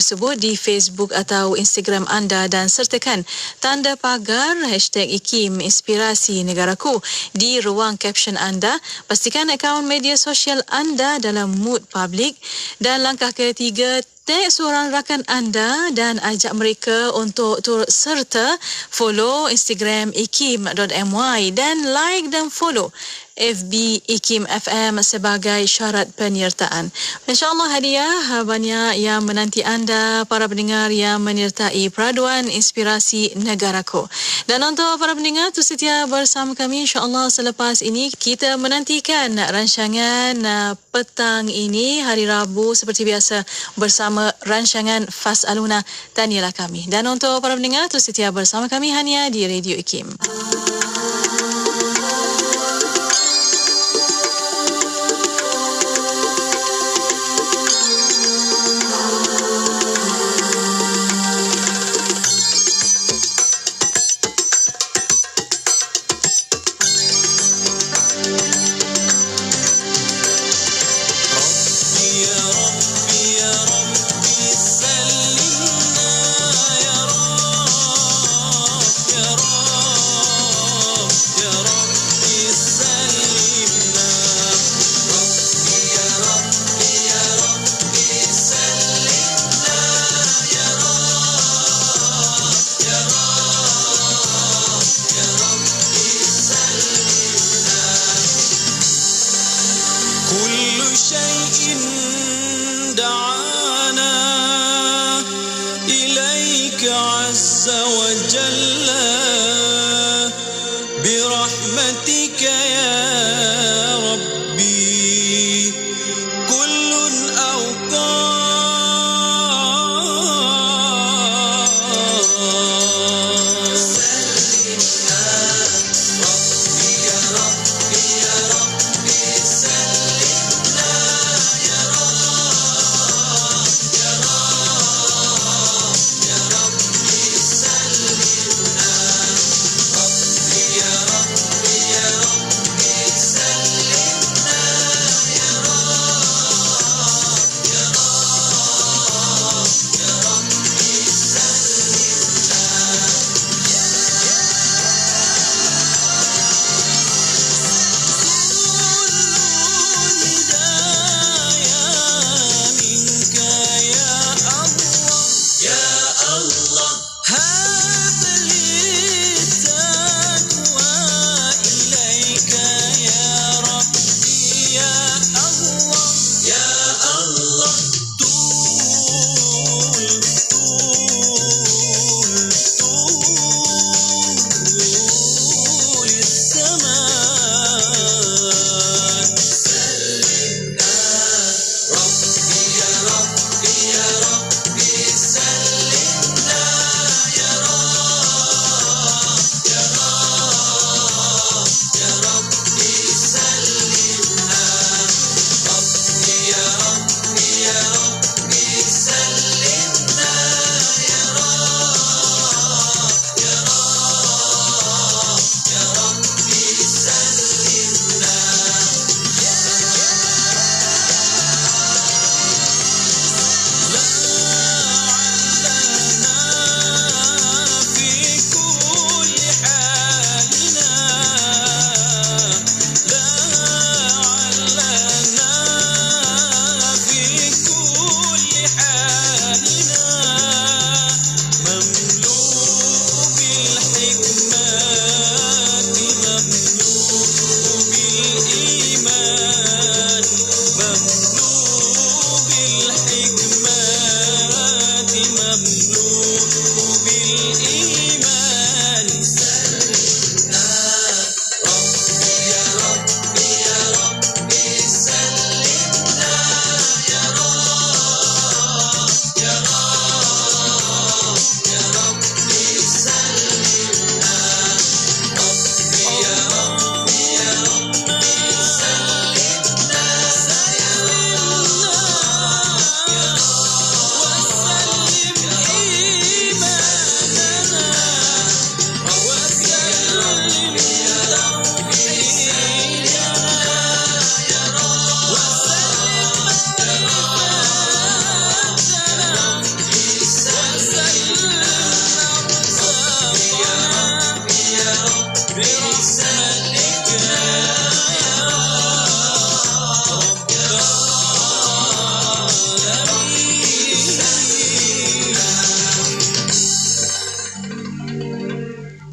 tersebut di Facebook atau Instagram anda dan sertakan tanda pagar #IKIM Inspirasi Negaraku di ruang caption anda. Pastikan akaun media sosial anda dalam mood public. Dan langkah ketiga, tag seorang rakan anda dan ajak mereka untuk turut serta follow Instagram ikim.my dan like dan follow FB IKIM FM sebagai syarat penyertaan. InsyaAllah hadiah banyak yang menanti anda, para pendengar yang menyertai peraduan Inspirasi Negaraku. Dan untuk para pendengar tu setia bersama kami, insyaAllah selepas ini kita menantikan rancangan petang ini hari Rabu seperti biasa bersama rancangan Fas'aluna, Tanyalah Kami. Dan untuk para pendengar tu setia bersama kami hanya di Radio IKIM.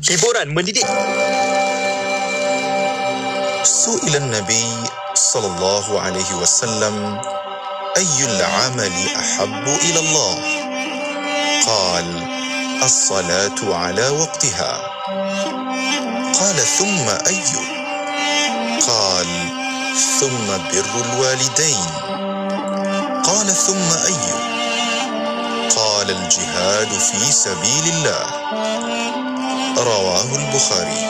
hiburan mendidik. Su'ila Nabi sallallahu alaihi wasallam ayyul amali ahabbu ila Allah? Qal as-salatu ala waqtiha. Qala thumma ayyu? Qal thumma birrul walidain. Qala thumma ayyu? Qala al-jihad fi sabilillah. Rawahu al-Bukhari.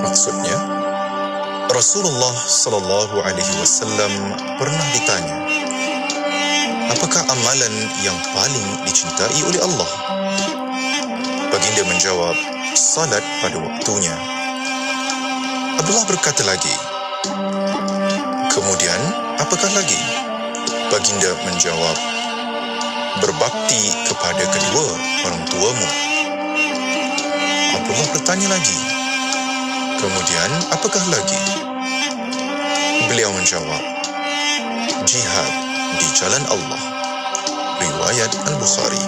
Maksudnya, Rasulullah sallallahu alaihi wasallam pernah ditanya, apakah amalan yang paling dicintai oleh Allah? Baginda menjawab, salat pada waktunya. Abdullah berkata lagi, kemudian apakah lagi? Baginda menjawab, berbakti kepada kedua orang tuamu. Abdullah bertanya lagi, kemudian apakah lagi? Beliau menjawab, jihad di jalan Allah. Riwayat Al-Bukhari.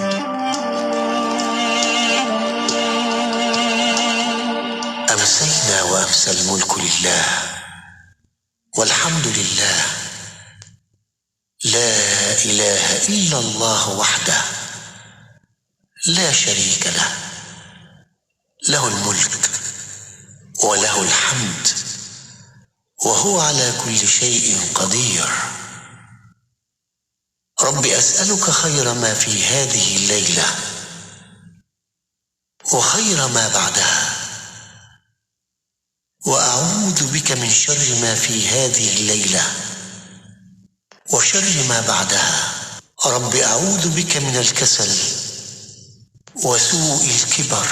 أمسينا وأمسى الملك لله والحمد لله لا إله إلا الله وحده لا شريك له له الملك وله الحمد وهو على كل شيء قدير. رب أسألك خير ما في هذه الليلة وخير ما بعدها، وأعوذ بك من شر ما في هذه الليلة وشر ما بعدها. رب أعوذ بك من الكسل وسوء الكبر.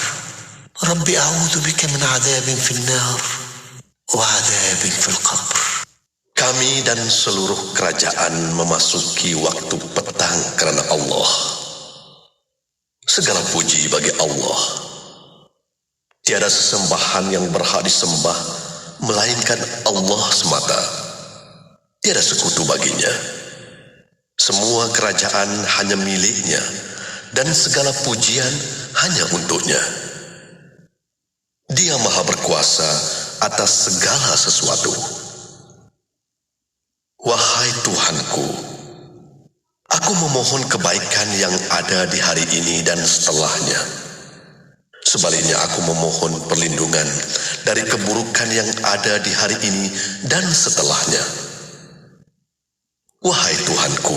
رب أعوذ بك من عذاب في النار وعذاب في القبر. Kami dan seluruh kerajaan memasuki waktu petang kerana Allah. Segala puji bagi Allah. Tiada sesembahan yang berhak disembah melainkan Allah semata. Tiada sekutu baginya. Semua kerajaan hanya miliknya dan segala pujian hanya untuknya. Dia maha berkuasa atas segala sesuatu. Wahai Tuhanku, aku memohon kebaikan yang ada di hari ini dan setelahnya. Sebaliknya aku memohon perlindungan dari keburukan yang ada di hari ini dan setelahnya. Wahai Tuhanku,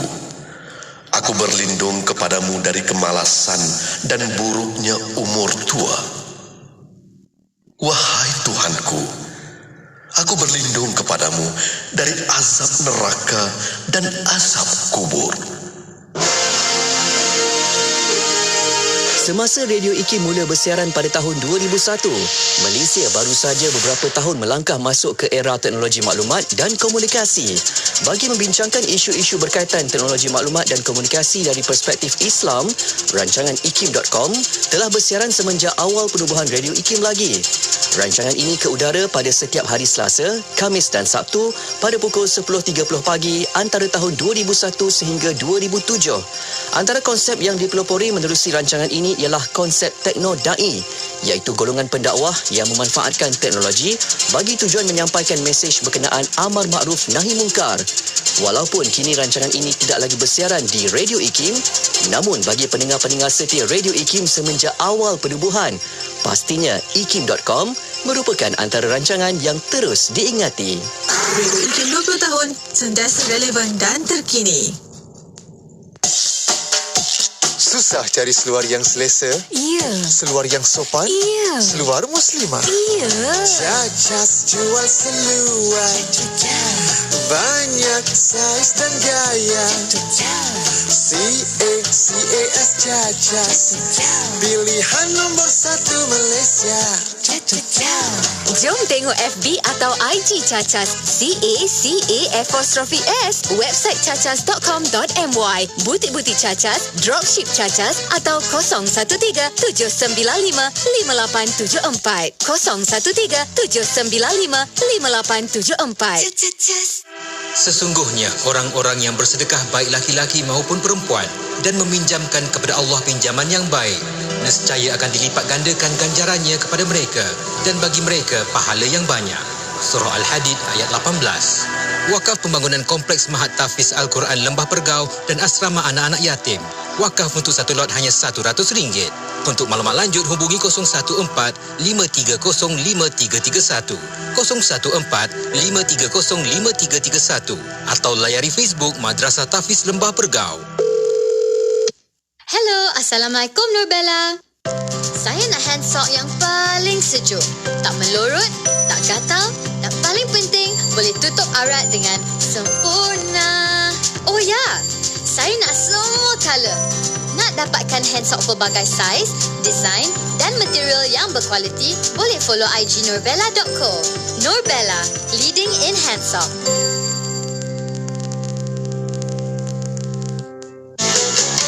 aku berlindung kepadamu dari kemalasan dan buruknya umur tua. Wahai Tuhanku, aku berlindung kepadamu dari azab neraka dan azab kubur. Semasa Radio IKIM mula bersiaran pada tahun 2001, Malaysia baru saja beberapa tahun melangkah masuk ke era teknologi maklumat dan komunikasi. Bagi membincangkan isu-isu berkaitan teknologi maklumat dan komunikasi dari perspektif Islam, rancangan IKIM.com telah bersiaran semenjak awal penubuhan Radio IKIM lagi. Rancangan ini ke udara pada setiap hari Selasa, Khamis dan Sabtu pada pukul 10.30 pagi antara tahun 2001 sehingga 2007. Antara konsep yang dipelopori menerusi rancangan ini ialah konsep tekno-da'i, iaitu golongan pendakwah yang memanfaatkan teknologi bagi tujuan menyampaikan mesej berkenaan amar makruf nahi mungkar. Walaupun kini rancangan ini tidak lagi bersiaran di Radio IKIM, namun bagi pendengar-pendengar setia Radio IKIM semenjak awal penubuhan, pastinya IKIM.com merupakan antara rancangan yang terus diingati. Radio IKIM 20 tahun, sentiasa relevan dan terkini. Susah cari seluar yang selesa? Ya. Seluar yang sopan? Ya. Seluar muslimah? Ya. Cacas jual seluar. Banyak saiz dan gaya. CAS Cacas. Pilihan nombor 1 Malaysia. Jom tengok FB atau IG Cacas. CACAS. Website cacas.com.my. Butik-butik Cacas, dropship Cacas atau 013-795-5874. 013-795-5874. Sesungguhnya orang-orang yang bersedekah baik laki-laki maupun perempuan dan meminjamkan kepada Allah pinjaman yang baik nescaya akan dilipat gandakan ganjarannya kepada mereka dan bagi mereka pahala yang banyak. Surah Al-Hadid ayat 18. Wakaf pembangunan kompleks Mahat Tahfiz Al-Quran Lembah Pergau dan asrama anak-anak yatim. Wakaf untuk satu lot hanya RM100. Untuk maklumat lanjut hubungi 014-530-5331, 014-530-5331 atau layari Facebook Madrasah Tahfiz Lembah Pergau. Hello, Assalamualaikum Nurbella. Saya nak hand sock yang paling sejuk. Tak melorot, tak gatal dan paling penting boleh tutup aurat dengan sempurna. Oh ya, saya nak semua color. Nak dapatkan hand sock pelbagai saiz, desain dan material yang berkualiti, boleh follow IG nurbella.co. Nurbella, leading in hand sock.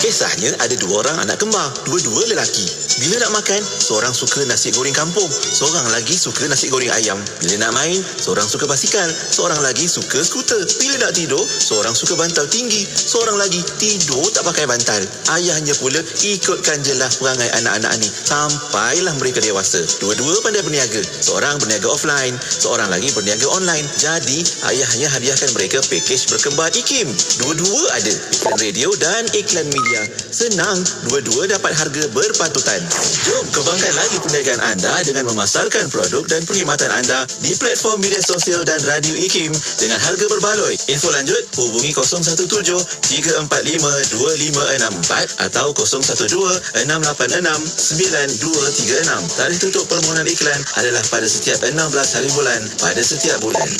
Kisahnya ada dua orang anak kembar, dua-dua lelaki. Bila nak makan, seorang suka nasi goreng kampung, seorang lagi suka nasi goreng ayam. Bila nak main, seorang suka basikal, seorang lagi suka skuter. Bila nak tidur, seorang suka bantal tinggi, seorang lagi tidur tak pakai bantal. Ayahnya pula ikutkan jelah perangai anak-anak ni sampailah mereka dewasa. Dua-dua pandai berniaga, seorang berniaga offline, seorang lagi berniaga online. Jadi, ayahnya hadiahkan mereka pakej berkembar IKIM. Dua-dua ada iklan radio dan iklan media. Senang, dua-dua dapat harga berpatutan. Jom kembangkan lagi perniagaan anda dengan memasarkan produk dan perkhidmatan anda di platform media sosial dan radio IKIM dengan harga berbaloi. Info lanjut hubungi 017-345-2564 atau 012-686-9236. Tarikh tutup permohonan iklan adalah pada setiap 16 hari bulan pada setiap bulan.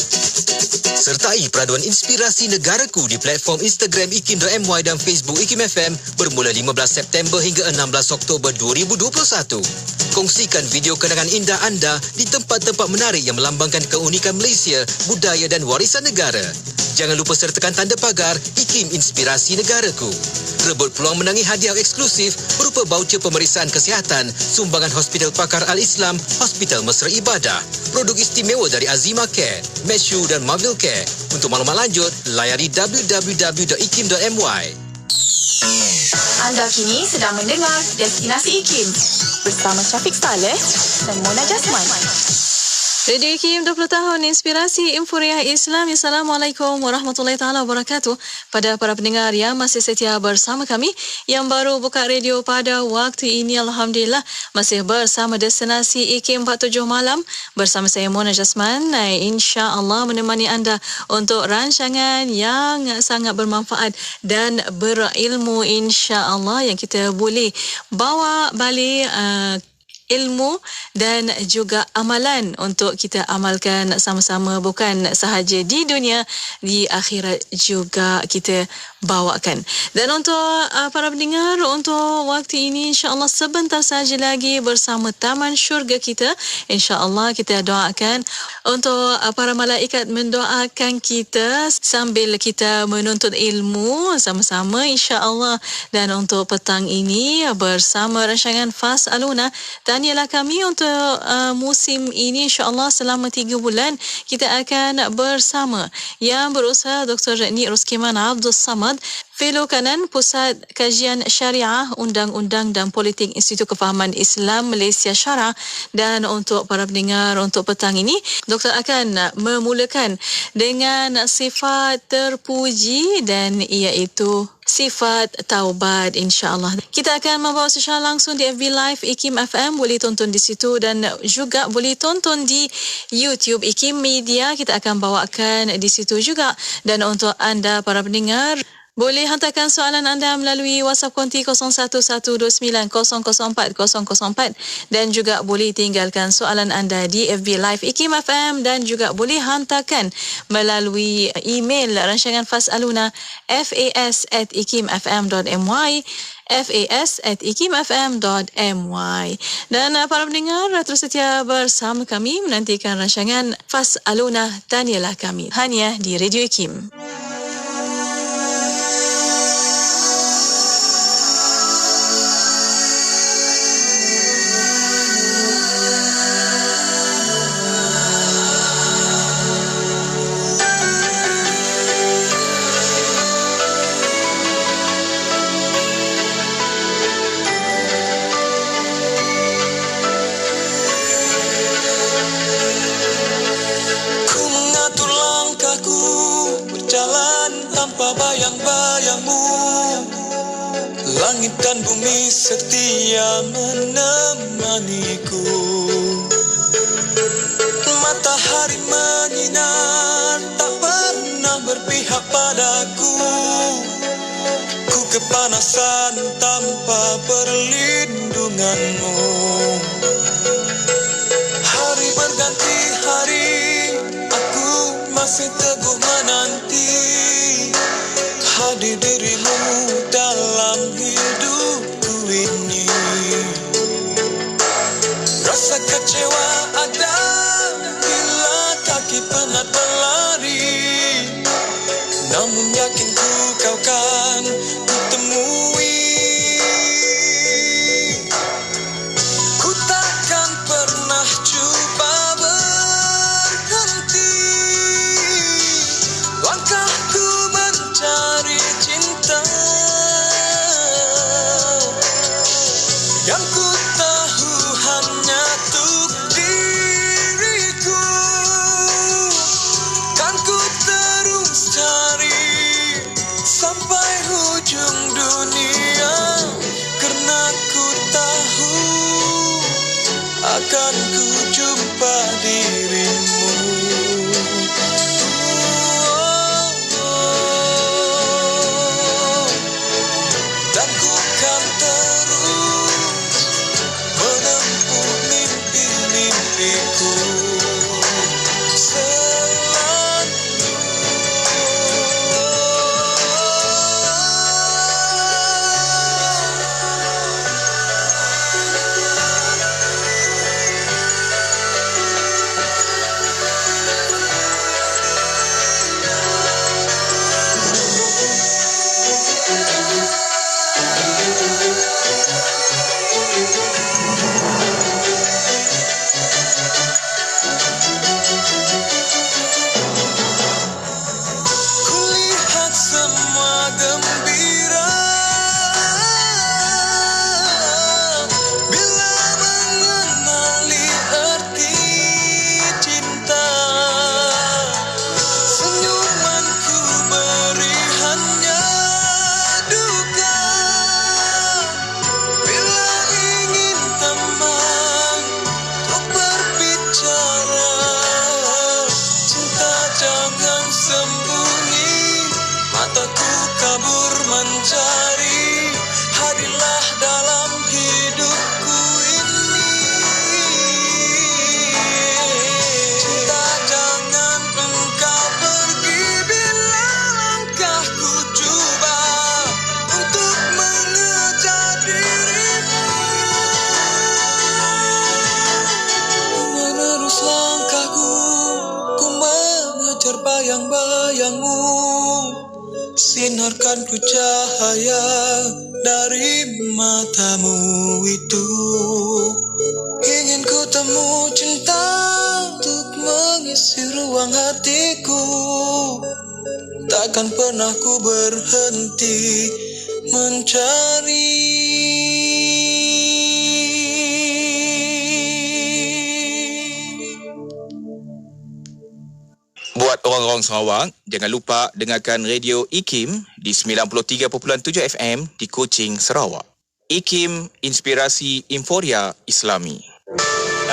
Sertai peraduan inspirasi negaraku di platform Instagram ikim.my dan Facebook IKIM FM bermula 15 September hingga 16 Oktober 2021. Kongsikan video kenangan indah anda di tempat-tempat menarik yang melambangkan keunikan Malaysia, budaya dan warisan negara. Jangan lupa sertakan tanda pagar IKIM Inspirasi Negaraku. Rebut peluang menangi hadiah eksklusif berupa baucer pemeriksaan kesihatan, sumbangan Hospital Pakar Al-Islam, Hospital Mesra Ibadah, produk istimewa dari Azima Care, Meshu dan Marvel Care. Untuk maklumat lanjut, layari www.ikim.my. Anda kini sedang mendengar Destinasi IKIM bersama Syafiq Saleh dan Mona Jasman. Radio IKIM 20 tahun inspirasi Infuriah Islam. Assalamualaikum warahmatullahi taala wabarakatuh. Pada para pendengar yang masih setia bersama kami, yang baru buka radio pada waktu ini, alhamdulillah masih bersama Destinasi IKIM 47 malam bersama saya Mona Jasman. Insya-Allah menemani anda untuk rancangan yang sangat bermanfaat dan berilmu, insya-Allah, yang kita boleh bawa balik ilmu dan juga amalan untuk kita amalkan sama-sama, bukan sahaja di dunia, di akhirat juga kita bawakan. Dan untuk para pendengar, untuk waktu ini insya-Allah sebentar saja lagi bersama Taman Syurga kita, insya-Allah kita doakan untuk para malaikat mendoakan kita sambil kita menuntut ilmu sama-sama, insya-Allah. Dan untuk petang ini bersama rancangan Fas'aluna, tanyalah kami untuk musim ini, insya-Allah selama 3 bulan kita akan bersama yang berusaha Dr. Ni Ruskiman Abdul Samad, Fellow Kanan Pusat Kajian Syariah, Undang-Undang dan Politik Institut Kefahaman Islam Malaysia Syara. Dan untuk para pendengar, untuk petang ini Doktor akan memulakan dengan sifat terpuji dan iaitu sifat taubat, insya-Allah. Kita akan membawa secara langsung di FB Live IKIM FM, boleh tonton di situ dan juga boleh tonton di YouTube IKIM Media, kita akan bawakan di situ juga. Dan untuk anda para pendengar, boleh hantarkan soalan anda melalui WhatsApp konti 0112900404 dan juga boleh tinggalkan soalan anda di FB Live IKIM FM dan juga boleh hantarkan melalui email rancangan Fas'aluna fas@ikimfm.my fas@ikimfm.my. Dan para pendengar terus setia bersama kami menantikan rancangan Fas'aluna, tanyalah kami, hanya di Radio IKIM. Langit dan bumi setia menemaniku. Matahari menyinar tak pernah berpihak padaku. Ku kepanasan tanpa perlindunganmu. Hari berganti hari, aku masih teguh menanti hadir dirimu dalam hidupku ini. Rasa kecewa ada bila kaki penat berlari, namun yakinku kau kan kutemui. Ku takkan pernah coba berhenti langkahku mencari cinta yang ku tahu hanya untuk diriku. Kan ku terus cari sampai hujung dunia, karena ku tahu akan ku jumpa dirimu. Dan ku kan terus menempuh mimpi-mimpiku kulihat semua gembira bila mengenali arti cinta. Senyumanku beri hanya duka bila ingin teman untuk berbicara. Cinta jangan sembunyi, mataku kabur mencari, hadirlah dalam hidupku ini. Cinta jangan engkau pergi bila langkahku coba untuk mengejar dirimu. Menerus langkahku, ku mengejar bayang-bayangmu. Sinarkan ku cahaya dari matamu itu. Ingin ku temu cinta untuk mengisi ruang hatiku. Takkan pernah ku berhenti mencari. Buat orang-orang Sarawak, jangan lupa dengarkan radio IKIM di 93.7 FM di Kuching, Sarawak. IKIM, Inspirasi Inforia Islami.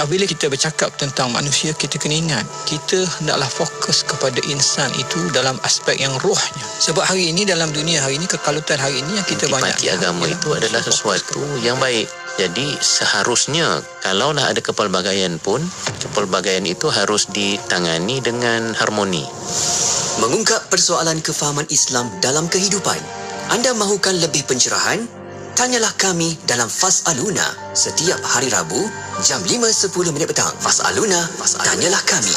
Bila kita bercakap tentang manusia, kita kena ingat kita hendaklah fokus kepada insan itu dalam aspek yang rohnya. Sebab hari ini dalam dunia hari ini, kekalutan hari ini yang kita banyak Intipati agama itu adalah sesuatu yang baik. Jadi seharusnya kalaulah ada kepelbagaian pun, kepelbagaian itu harus ditangani dengan harmoni. Mengungkap persoalan kefahaman Islam dalam kehidupan. Anda mahukan lebih pencerahan? Tanyalah kami dalam Fas'aluna setiap hari Rabu jam 5.10 petang. Fas'aluna, tanyalah kami.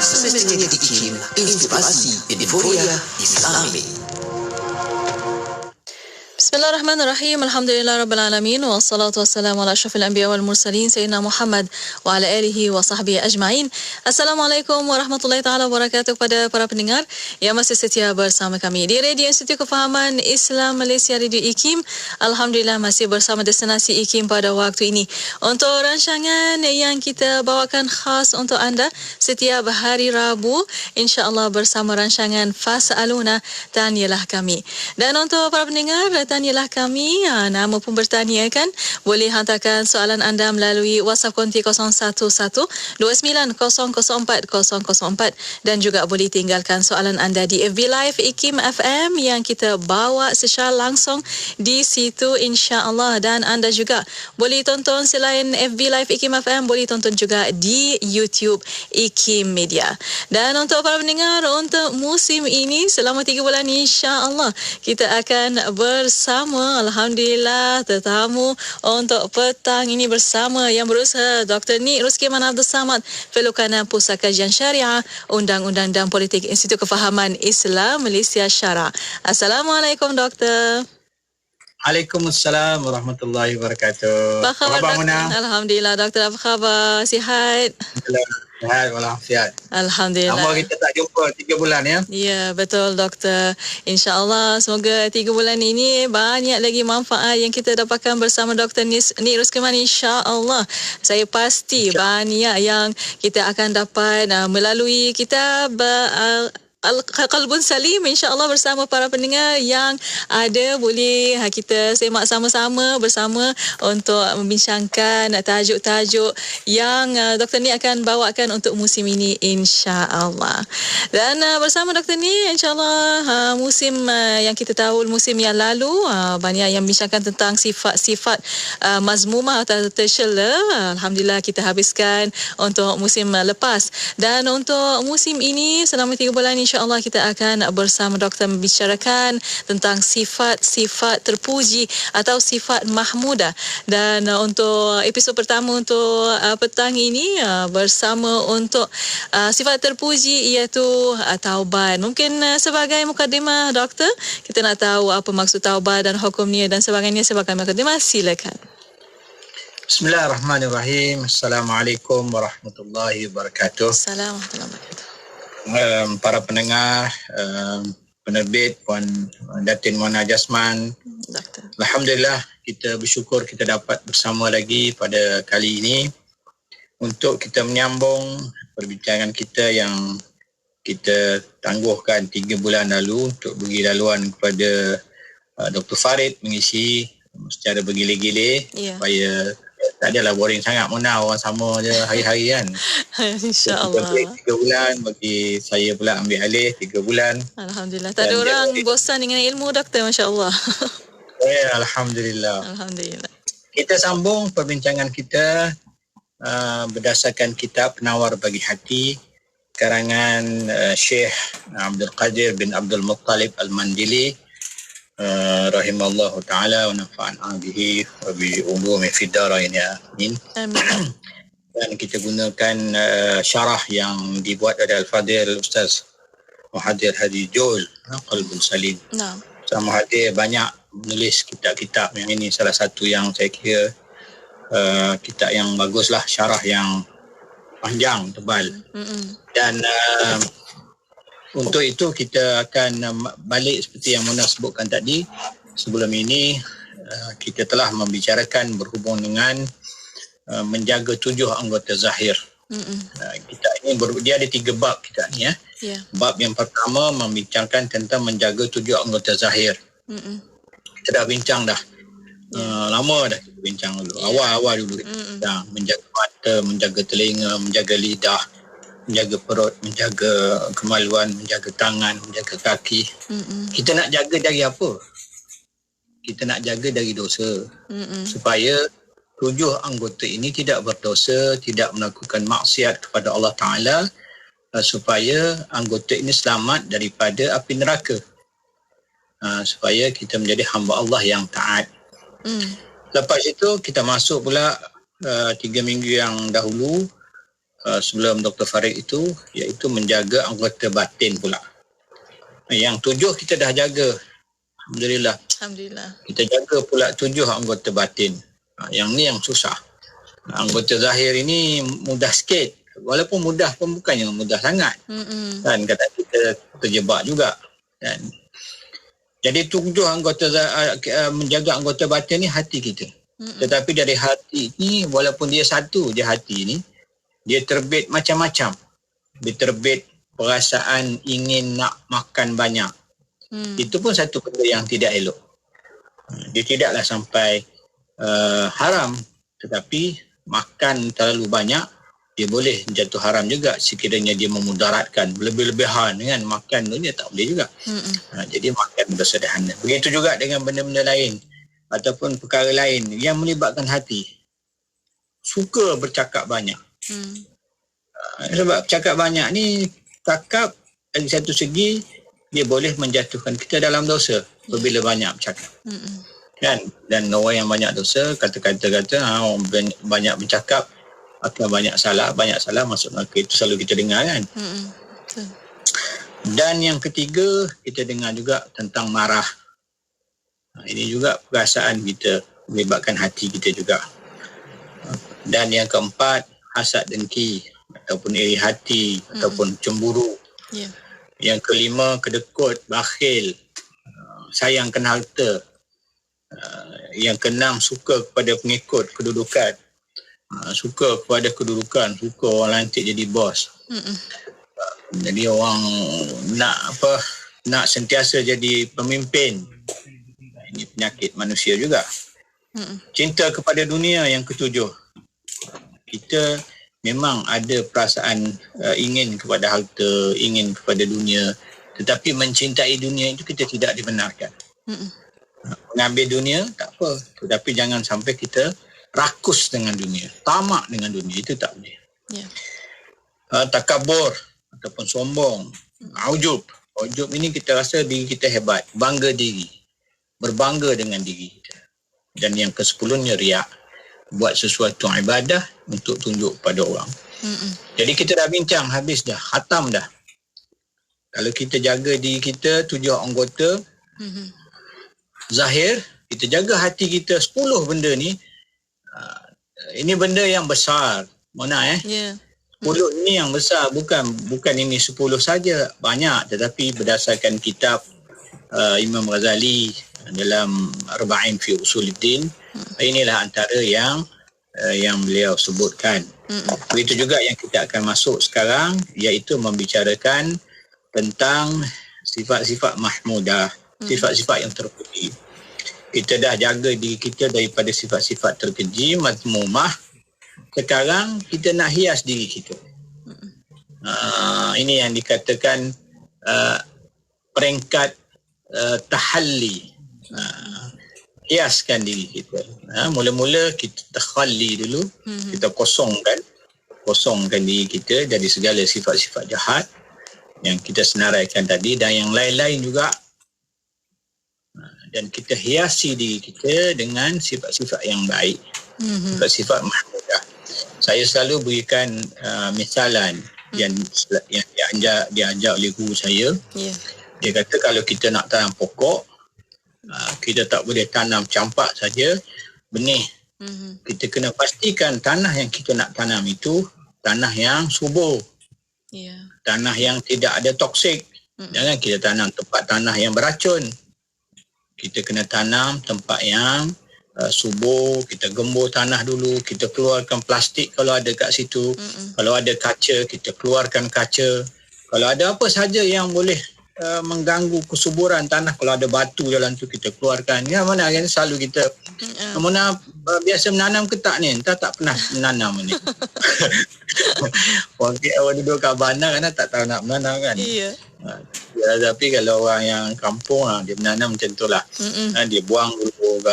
Semestinya di IKIM, Inspirasi Inforia Islami. Bismillahirrahmanirrahim. Alhamdulillahirabbil alamin wassalatu wassalamu ala asyrafil anbiya wal mursalin sayyidina Muhammad wa ala alihi wa sahbihi ajmain. Assalamualaikum warahmatullahi taala wabarakatuh kepada para pendengar yang masih setia bersama kami di Radio Institut Kefahaman Islam Malaysia Radio IKIM. Alhamdulillah masih bersama destinasi IKIM pada waktu ini untuk rancangan yang kita bawakan khas untuk anda setiap hari Rabu, insya-Allah bersama rancangan Fas'aluna, tanyalah kami. Dan untuk para pendengar, tanya bertanilah kami. Nama pun bertanya kan. Boleh hantarkan soalan anda melalui WhatsApp konti 011-29004004 dan juga boleh tinggalkan soalan anda di FB Live IKIM FM yang kita bawa secara langsung di situ insya-Allah. Dan anda juga boleh tonton selain FB Live IKIM FM, boleh tonton juga di YouTube IKIM Media. Dan untuk para pendengar, untuk musim ini selama 3 bulan insya-Allah kita akan bersama, alhamdulillah, tetamu untuk petang ini bersama yang berusaha Dr. Nik Ruskiman Abdul Samad, Fellow Kanan Pusat Kajian Syariah, Undang-Undang dan Politik Institut Kefahaman Islam Malaysia Syara. Assalamualaikum Doktor. Waalaikumsalam warahmatullahi wabarakatuh. Apa khabar Doktor? Alhamdulillah Doktor, apa khabar? Sihat? Sihat walafiat. Alhamdulillah. Lama kita tak jumpa 3 bulan ya. Ya, betul Doktor. InsyaAllah semoga 3 bulan ini banyak lagi manfaat yang kita dapatkan bersama Dr. Nik Ruskiman. InsyaAllah. Saya pasti banyak yang kita akan dapat melalui kitab Qalbun Salim insya-Allah bersama para pendengar yang ada, boleh kita semak sama-sama bersama untuk membincangkan tajuk-tajuk yang Dr. Nik akan bawakan untuk musim ini insya-Allah. Dan bersama Dr. Nik insya-Allah musim yang kita tahu musim yang lalu banyak yang bincangkan tentang sifat-sifat mazmumah atau tercela. Alhamdulillah kita habiskan untuk musim lepas. Dan untuk musim ini selama 3 bulan insya-Allah kita akan bersama doktor membicarakan tentang sifat-sifat terpuji atau sifat mahmudah. Dan untuk episod pertama untuk petang ini bersama untuk sifat terpuji iaitu taubat. Mungkin sebagai mukadimah doktor, kita nak tahu apa maksud taubat dan hukumnya dan sebagainya. Sebagai mukadimah, silakan. Bismillahirrahmanirrahim. Assalamualaikum warahmatullahi wabarakatuh. Assalamualaikum warahmatullahi wabarakatuh. Para pendengar, penerbit Puan Datin Mona Jasman, alhamdulillah kita bersyukur kita dapat bersama lagi pada kali ini untuk kita menyambung perbincangan kita yang kita tangguhkan 3 bulan lalu untuk bagi laluan kepada Dr. Farid mengisi secara bergile-gile supaya tak adalah boring sangat Mona, orang sama je hari-hari kan. InsyaAllah. 3 bulan bagi saya pula ambil alih 3 bulan. Alhamdulillah. Tak ada orang bosan dengan ilmu doktor, masya-Allah. Ya, alhamdulillah. Alhamdulillah. Kita sambung perbincangan kita berdasarkan kitab Penawar Bagi Hati karangan Syekh Abdul Qadir bin Abdul Muttalib Al-Mandili rahimallahu ta'ala wa nafa'ana bihi wa bi ulumi fid darain ya amin. Dan kita gunakan syarah yang dibuat oleh Al-Fadil Ustaz Muhadir Hadi Jol, Qalbun Salim. Sama Muhadir banyak menulis kitab-kitab yang ini salah satu yang saya kira kitab yang baguslah, syarah yang panjang, tebal. Dan untuk itu kita akan balik seperti yang Mona sebutkan tadi. Sebelum ini kita telah membicarakan berhubung dengan menjaga 7 anggota zahir. Kita ini dia ada 3 bab kita ni ya. Bab yang pertama membincangkan tentang menjaga 7 anggota zahir. Kita dah bincang dah. Lama dah kita bincang dulu. Awal-awal dulu kita menjaga mata, menjaga telinga, menjaga lidah, menjaga perut, menjaga kemaluan, menjaga tangan, menjaga kaki. Kita nak jaga dari apa? Kita nak jaga dari dosa. Supaya 7 anggota ini tidak berdosa, tidak melakukan maksiat kepada Allah Ta'ala, supaya anggota ini selamat daripada api neraka. Supaya kita menjadi hamba Allah yang taat. Lepas itu kita masuk pula 3 minggu yang dahulu sebelum Dr. Farid itu, iaitu menjaga anggota batin pula. Yang 7 kita dah jaga. Alhamdulillah. Kita jaga pula 7 anggota batin. Yang ni yang susah. Anggota zahir ini mudah sikit. Walaupun mudah pun bukannya mudah sangat. Kan kata kita terjebak juga. Kan? Jadi 7 anggota menjaga anggota batin ni hati kita. Tetapi dari hati ni, walaupun dia satu je hati ni, dia terbit macam-macam. Dia terbit perasaan ingin nak makan banyak. Itu pun satu benda yang tidak elok. Dia tidaklah sampai haram, tetapi makan terlalu banyak dia boleh jatuh haram juga sekiranya dia memudaratkan. Berlebih-lebihan dengan makan tu dia tak boleh juga. Jadi makan bersederhana. Begitu juga dengan benda-benda lain ataupun perkara lain yang melibatkan hati. Suka bercakap banyak. Sebab bercakap banyak ni cakap dari satu segi dia boleh menjatuhkan kita dalam dosa apabila banyak bercakap. Kan? Dan orang yang banyak dosa kata-kata banyak bercakap akan banyak salah masuk neraka. Itu selalu kita dengar kan. Dan yang ketiga, kita dengar juga tentang marah. Ini juga perasaan kita, melibatkan hati kita juga. Dan yang keempat, hasad dengki ataupun iri hati ataupun cemburu. Yang kelima, kedekut, bakhil, sayangkan harta. Yang keenam, suka kepada pengikut kedudukan. Suka kepada kedudukan, suka orang lantik jadi bos. Jadi orang nak sentiasa jadi pemimpin. Ini penyakit manusia juga. Cinta kepada dunia yang ketujuh. Kita memang ada perasaan ingin kepada harta, ingin kepada dunia, tetapi mencintai dunia itu kita tidak dibenarkan. Mengambil dunia tak apa, tetapi jangan sampai kita rakus dengan dunia, tamak dengan dunia, itu tak boleh. Takabur ataupun sombong, ujub ini kita rasa diri kita hebat, bangga diri, berbangga dengan diri kita. Dan yang ke-10nya riak, buat sesuatu ibadah untuk tunjuk pada orang. Jadi kita dah bincang habis dah, khatam dah. Kalau kita jaga diri kita 7 anggota zahir, kita jaga hati kita 10 benda ni. Ini benda yang besar, Mona 10 ini yang besar, bukan ini 10 saja, banyak. Tetapi berdasarkan kitab Imam Ghazali dalam Arba'in fi Usuluddin, inilah antara yang beliau sebutkan. Begitu juga yang kita akan masuk sekarang, iaitu membicarakan tentang sifat-sifat mahmudah, sifat-sifat yang terpuji. Kita dah jaga diri kita daripada sifat-sifat terkeji, mazmumah. Sekarang kita nak hias diri kita. Ini yang dikatakan peringkat tahalli. Hiaskan diri kita. Mula-mula kita takhalli dulu. Kita kosongkan diri kita dari segala sifat-sifat jahat yang kita senaraikan tadi dan yang lain-lain juga. Dan kita hiasi diri kita dengan sifat-sifat yang baik, sifat-sifat mahmudah. Saya selalu berikan misalan yang diajar oleh guru saya. Dia kata kalau kita nak tanam pokok, kita tak boleh tanam campak saja benih. Kita kena pastikan tanah yang kita nak tanam itu tanah yang subur, tanah yang tidak ada toksik. Jangan kita tanam tempat tanah yang beracun. Kita kena tanam tempat yang subur, kita gembur tanah dulu, kita keluarkan plastik kalau ada kat situ. Kalau ada kaca, kita keluarkan kaca. Kalau ada apa saja yang boleh mengganggu kesuburan tanah, kalau ada batu dalam tu kita keluarkan. Ya, mana kan selalu kita Mona biasa menanam ke tak ni? Entah tak pernah menanam ni. Orang duduk kat bandar kan tak tahu nak menanam kan. Tapi kalau orang yang kampung dia menanam macam tu lah. Dia buang dulu,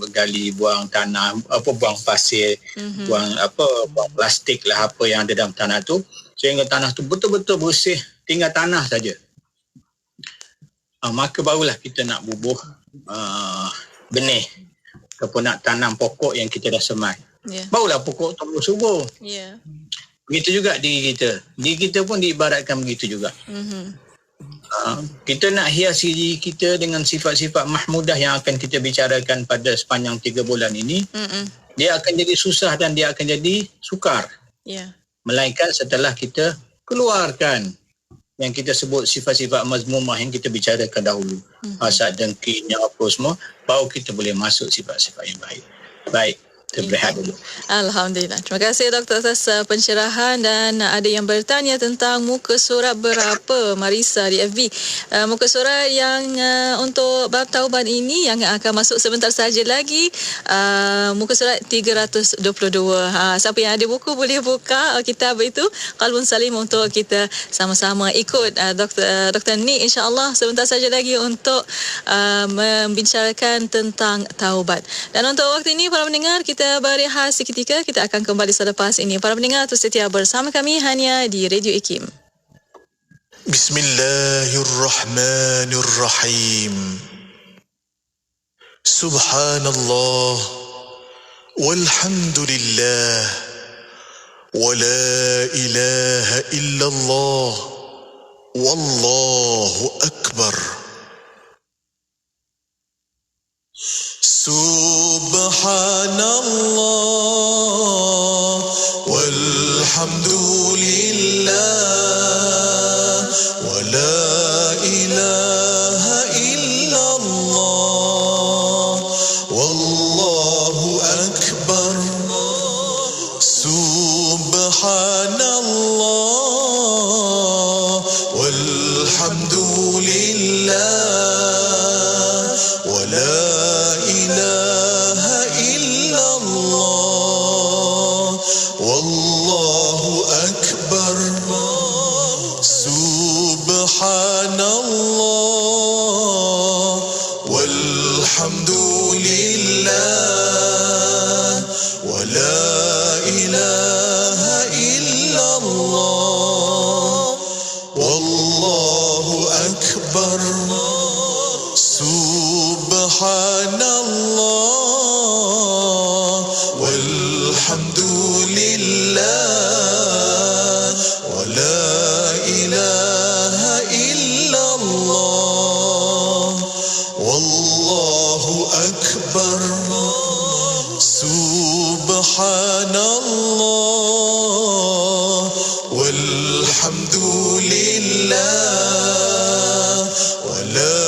gali, buang tanah, buang pasir, buang plastik lah apa yang ada dalam tanah tu, sehingga tanah tu betul-betul bersih, tinggal tanah saja. Maka barulah kita nak bubuh benih ataupun nak tanam pokok yang kita dah semai. Barulah pokok tumbuh subur. Begitu juga diri kita. Diri kita pun diibaratkan begitu juga. Kita nak hiasi diri kita dengan sifat-sifat mahmudah yang akan kita bicarakan pada sepanjang 3 bulan ini. Dia akan jadi susah dan dia akan jadi sukar. Melainkan setelah kita keluarkan yang kita sebut sifat-sifat mazmumah yang kita bicarakan dahulu. Hasad, dengkinya, apa semua, baru kita boleh masuk sifat-sifat yang baik. Baik. Kita berehat dulu. Alhamdulillah. Terima kasih Doktor atas pencerahan. Dan ada yang bertanya tentang muka surat berapa, Marisa di FB. Muka surat yang untuk bab taubat ini yang akan masuk sebentar saja lagi, muka surat 322. Siapa yang ada buku boleh buka kitab itu, Qalbun Salim, untuk kita sama-sama ikut Dr. Nick insya-Allah sebentar saja lagi untuk membicarakan tentang taubat. Dan untuk waktu ini para pendengar, kita berehat seketika. Kita akan kembali selepas ini. Para pendengar terus setia bersama kami hanya di Radio IKIM. Bismillahirrahmanirrahim. Subhanallah walhamdulillah wa la ilaha illallah wallahu akbar. Subhanallah walhamdulillah wa la ilaha illallah wallahu akbar. Subhanallah walhamdulillah wa la wallahu akbar. Subhanallah walhamdulillah wa la ilaha illallah wallahu akbar. Subhanallah walhamdulillah wa la ilaha illallah wallahu akbar. Subhanallah walhamdulillah wa la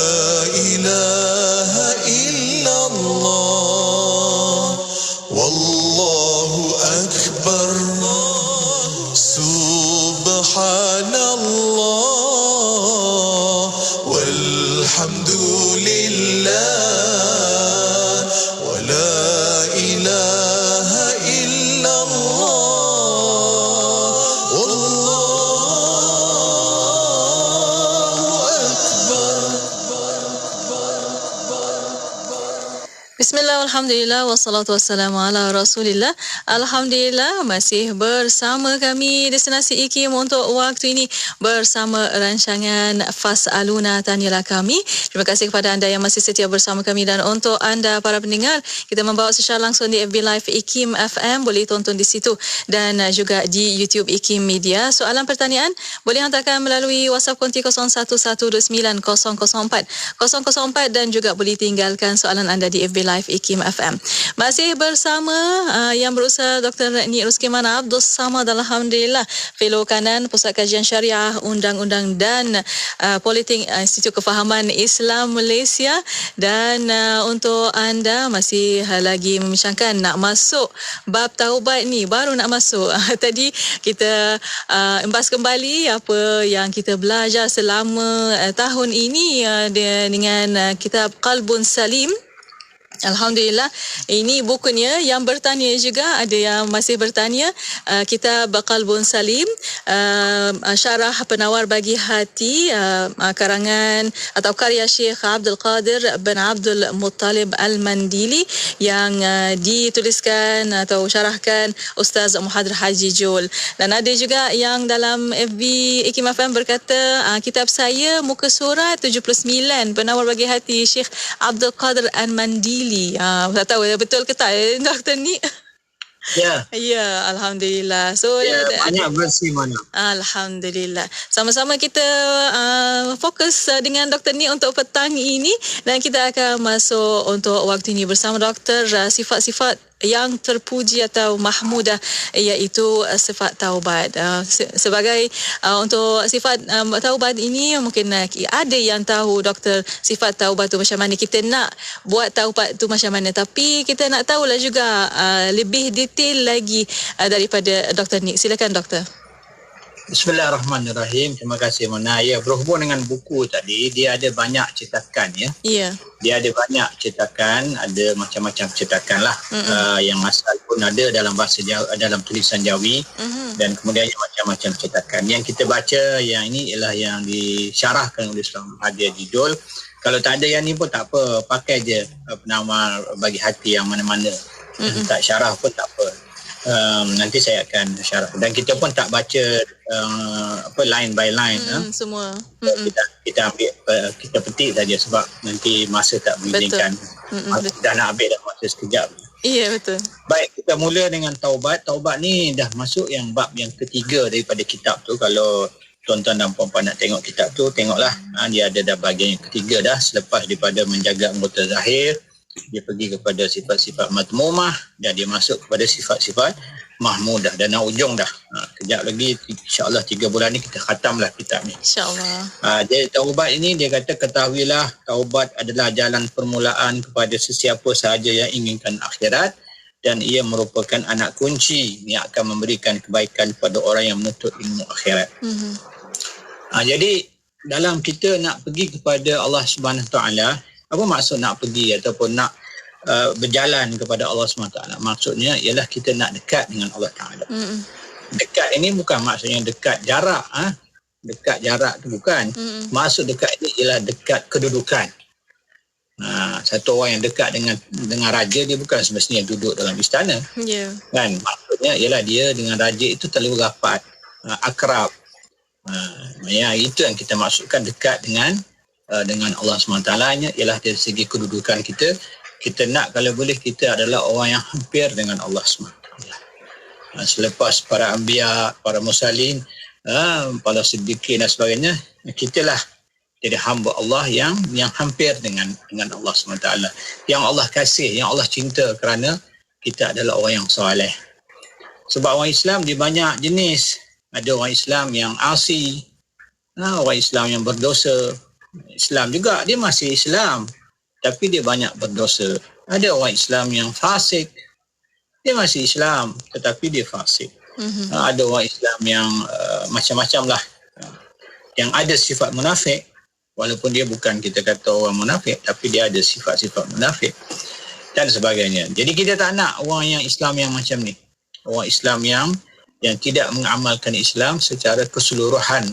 ilaha illallah wallahu akbar. Subhanallah walhamdulillah wa la ilaha illallah wallahu akbar. Bismillah, alhamdulillah, wassalatu wassalamu ala rasulillah. Alhamdulillah, masih bersama kami Destinasi IKIM untuk waktu ini bersama rancangan Fas'aluna, tanyalah kami. Terima kasih kepada anda yang masih setia bersama kami, dan untuk anda para pendengar, kita membawa secara langsung di FB Live IKIM FM, boleh tonton di situ, dan juga di YouTube IKIM Media. Soalan pertanyaan boleh hantarkan melalui WhatsApp konti 01129004 dan juga boleh tinggalkan soalan anda di FB Live IKIM FM. Masih bersama yang berusaha Dr. Nick Ruskiman Abdul Samad, alhamdulillah, Fellow Kanan Pusat Kajian Syariah, Undang-Undang dan Politik Institut Kefahaman Islam Malaysia. Dan untuk anda masih lagi membincangkan nak masuk bab taubat ni, baru nak masuk. Tadi kita embas kembali apa yang kita belajar selama tahun ini dengan kitab Qalbun Salim. Alhamdulillah, ini bukunya. Yang bertanya juga, ada yang masih bertanya, kitab Qalbun Salim, syarah penawar bagi hati, karangan atau karya Syekh Abdul Qadir bin Abdul Muttalib Al-Mandili, yang dituliskan atau syarahkan Ustaz Muhadir Haji Jul. Dan ada juga yang dalam FB IKIM FM berkata, kitab saya muka surat 79, penawar bagi hati Syekh Abdul Qadir Al-Mandili. Tak tahu betul ke tak Dr. Nick? Ya. Ya, alhamdulillah. So banyak versi mana? Alhamdulillah. Sama-sama kita fokus dengan Dr. Nick untuk petang ini, dan kita akan masuk untuk waktu ini bersama doktor, sifat-sifat yang terpuji atau mahmudah, iaitu sifat taubat. Sebagai untuk sifat taubat ini, mungkin ada yang tahu doktor sifat taubat tu macam mana, kita nak buat taubat tu macam mana, tapi kita nak tahulah juga lebih detail lagi daripada Dr. Nick. Silakan doktor. Bismillahirrahmanirrahim. Terima kasih Mona. Ya, berhubung dengan buku tadi, dia ada banyak cetakan ya. Ya. Dia ada banyak cetakan, ada macam-macam cetakan lah. Yang asal pun ada dalam bahasa Jawa, dalam tulisan Jawi, dan kemudian macam-macam cetakan. Yang kita baca yang ini ialah yang disyarahkan oleh Islam Hadiah Jidul. Kalau tak ada yang ni pun tak apa, pakai je nama bagi hati yang mana-mana. Tak syarah pun tak apa. Nanti saya akan syarah, dan kita pun tak baca line by line semua. Kita ambil kita petik saja sebab nanti masa tak mengizinkan. Dah nak habis dah masa sekejap. Iya, betul. Baik, kita mula dengan taubat. Taubat ni dah masuk yang bab yang ketiga daripada kitab tu. Kalau tuan-tuan dan puan-puan nak tengok kitab tu, tengoklah, dia ada dah bahagian yang ketiga dah. Selepas daripada menjaga anggota zahir, dia pergi kepada sifat-sifat madmumah, dan dia masuk kepada sifat-sifat mahmudah, dan nak ujung dah. Kejap lagi, insyaAllah 3 bulan ni kita khatamlah kitab ni. InsyaAllah. Jadi taubat ini dia kata, ketahuilah taubat adalah jalan permulaan kepada sesiapa sahaja yang inginkan akhirat, dan ia merupakan anak kunci yang akan memberikan kebaikan kepada orang yang menuntut ilmu akhirat. Jadi dalam kita nak pergi kepada Allah Subhanahu Wa Taala, apa maksud nak pergi ataupun nak berjalan kepada Allah SWT? Maksudnya ialah kita nak dekat dengan Allah Ta'ala. Dekat ini bukan maksudnya dekat jarak. Dekat jarak tu bukan. Maksud dekat ini ialah dekat kedudukan. Satu orang yang dekat dengan raja, dia bukan semestinya duduk dalam istana. Kan? Maksudnya ialah dia dengan raja itu terlalu rapat, akrab. Itu yang kita maksudkan dekat dengan Allah SWT-nya, ialah dari segi kedudukan kita. Kita nak, kalau boleh, kita adalah orang yang hampir dengan Allah SWT. Selepas para anbiya, para mursalin, para siddiqin dan sebagainya, kitalah jadi hamba Allah yang hampir dengan Allah SWT, yang Allah kasih, yang Allah cinta, kerana kita adalah orang yang soleh. Sebab orang Islam dia banyak jenis. Ada orang Islam yang asi, orang Islam yang berdosa. Islam juga, dia masih Islam, tapi dia banyak berdosa. Ada orang Islam yang fasik, dia masih Islam, tetapi dia fasik. Ada orang Islam yang macam-macam lah, yang ada sifat munafik, walaupun dia bukan kita kata orang munafik, tapi dia ada sifat-sifat munafik dan sebagainya. Jadi kita tak nak orang yang Islam yang macam ni, orang Islam yang tidak mengamalkan Islam secara keseluruhan.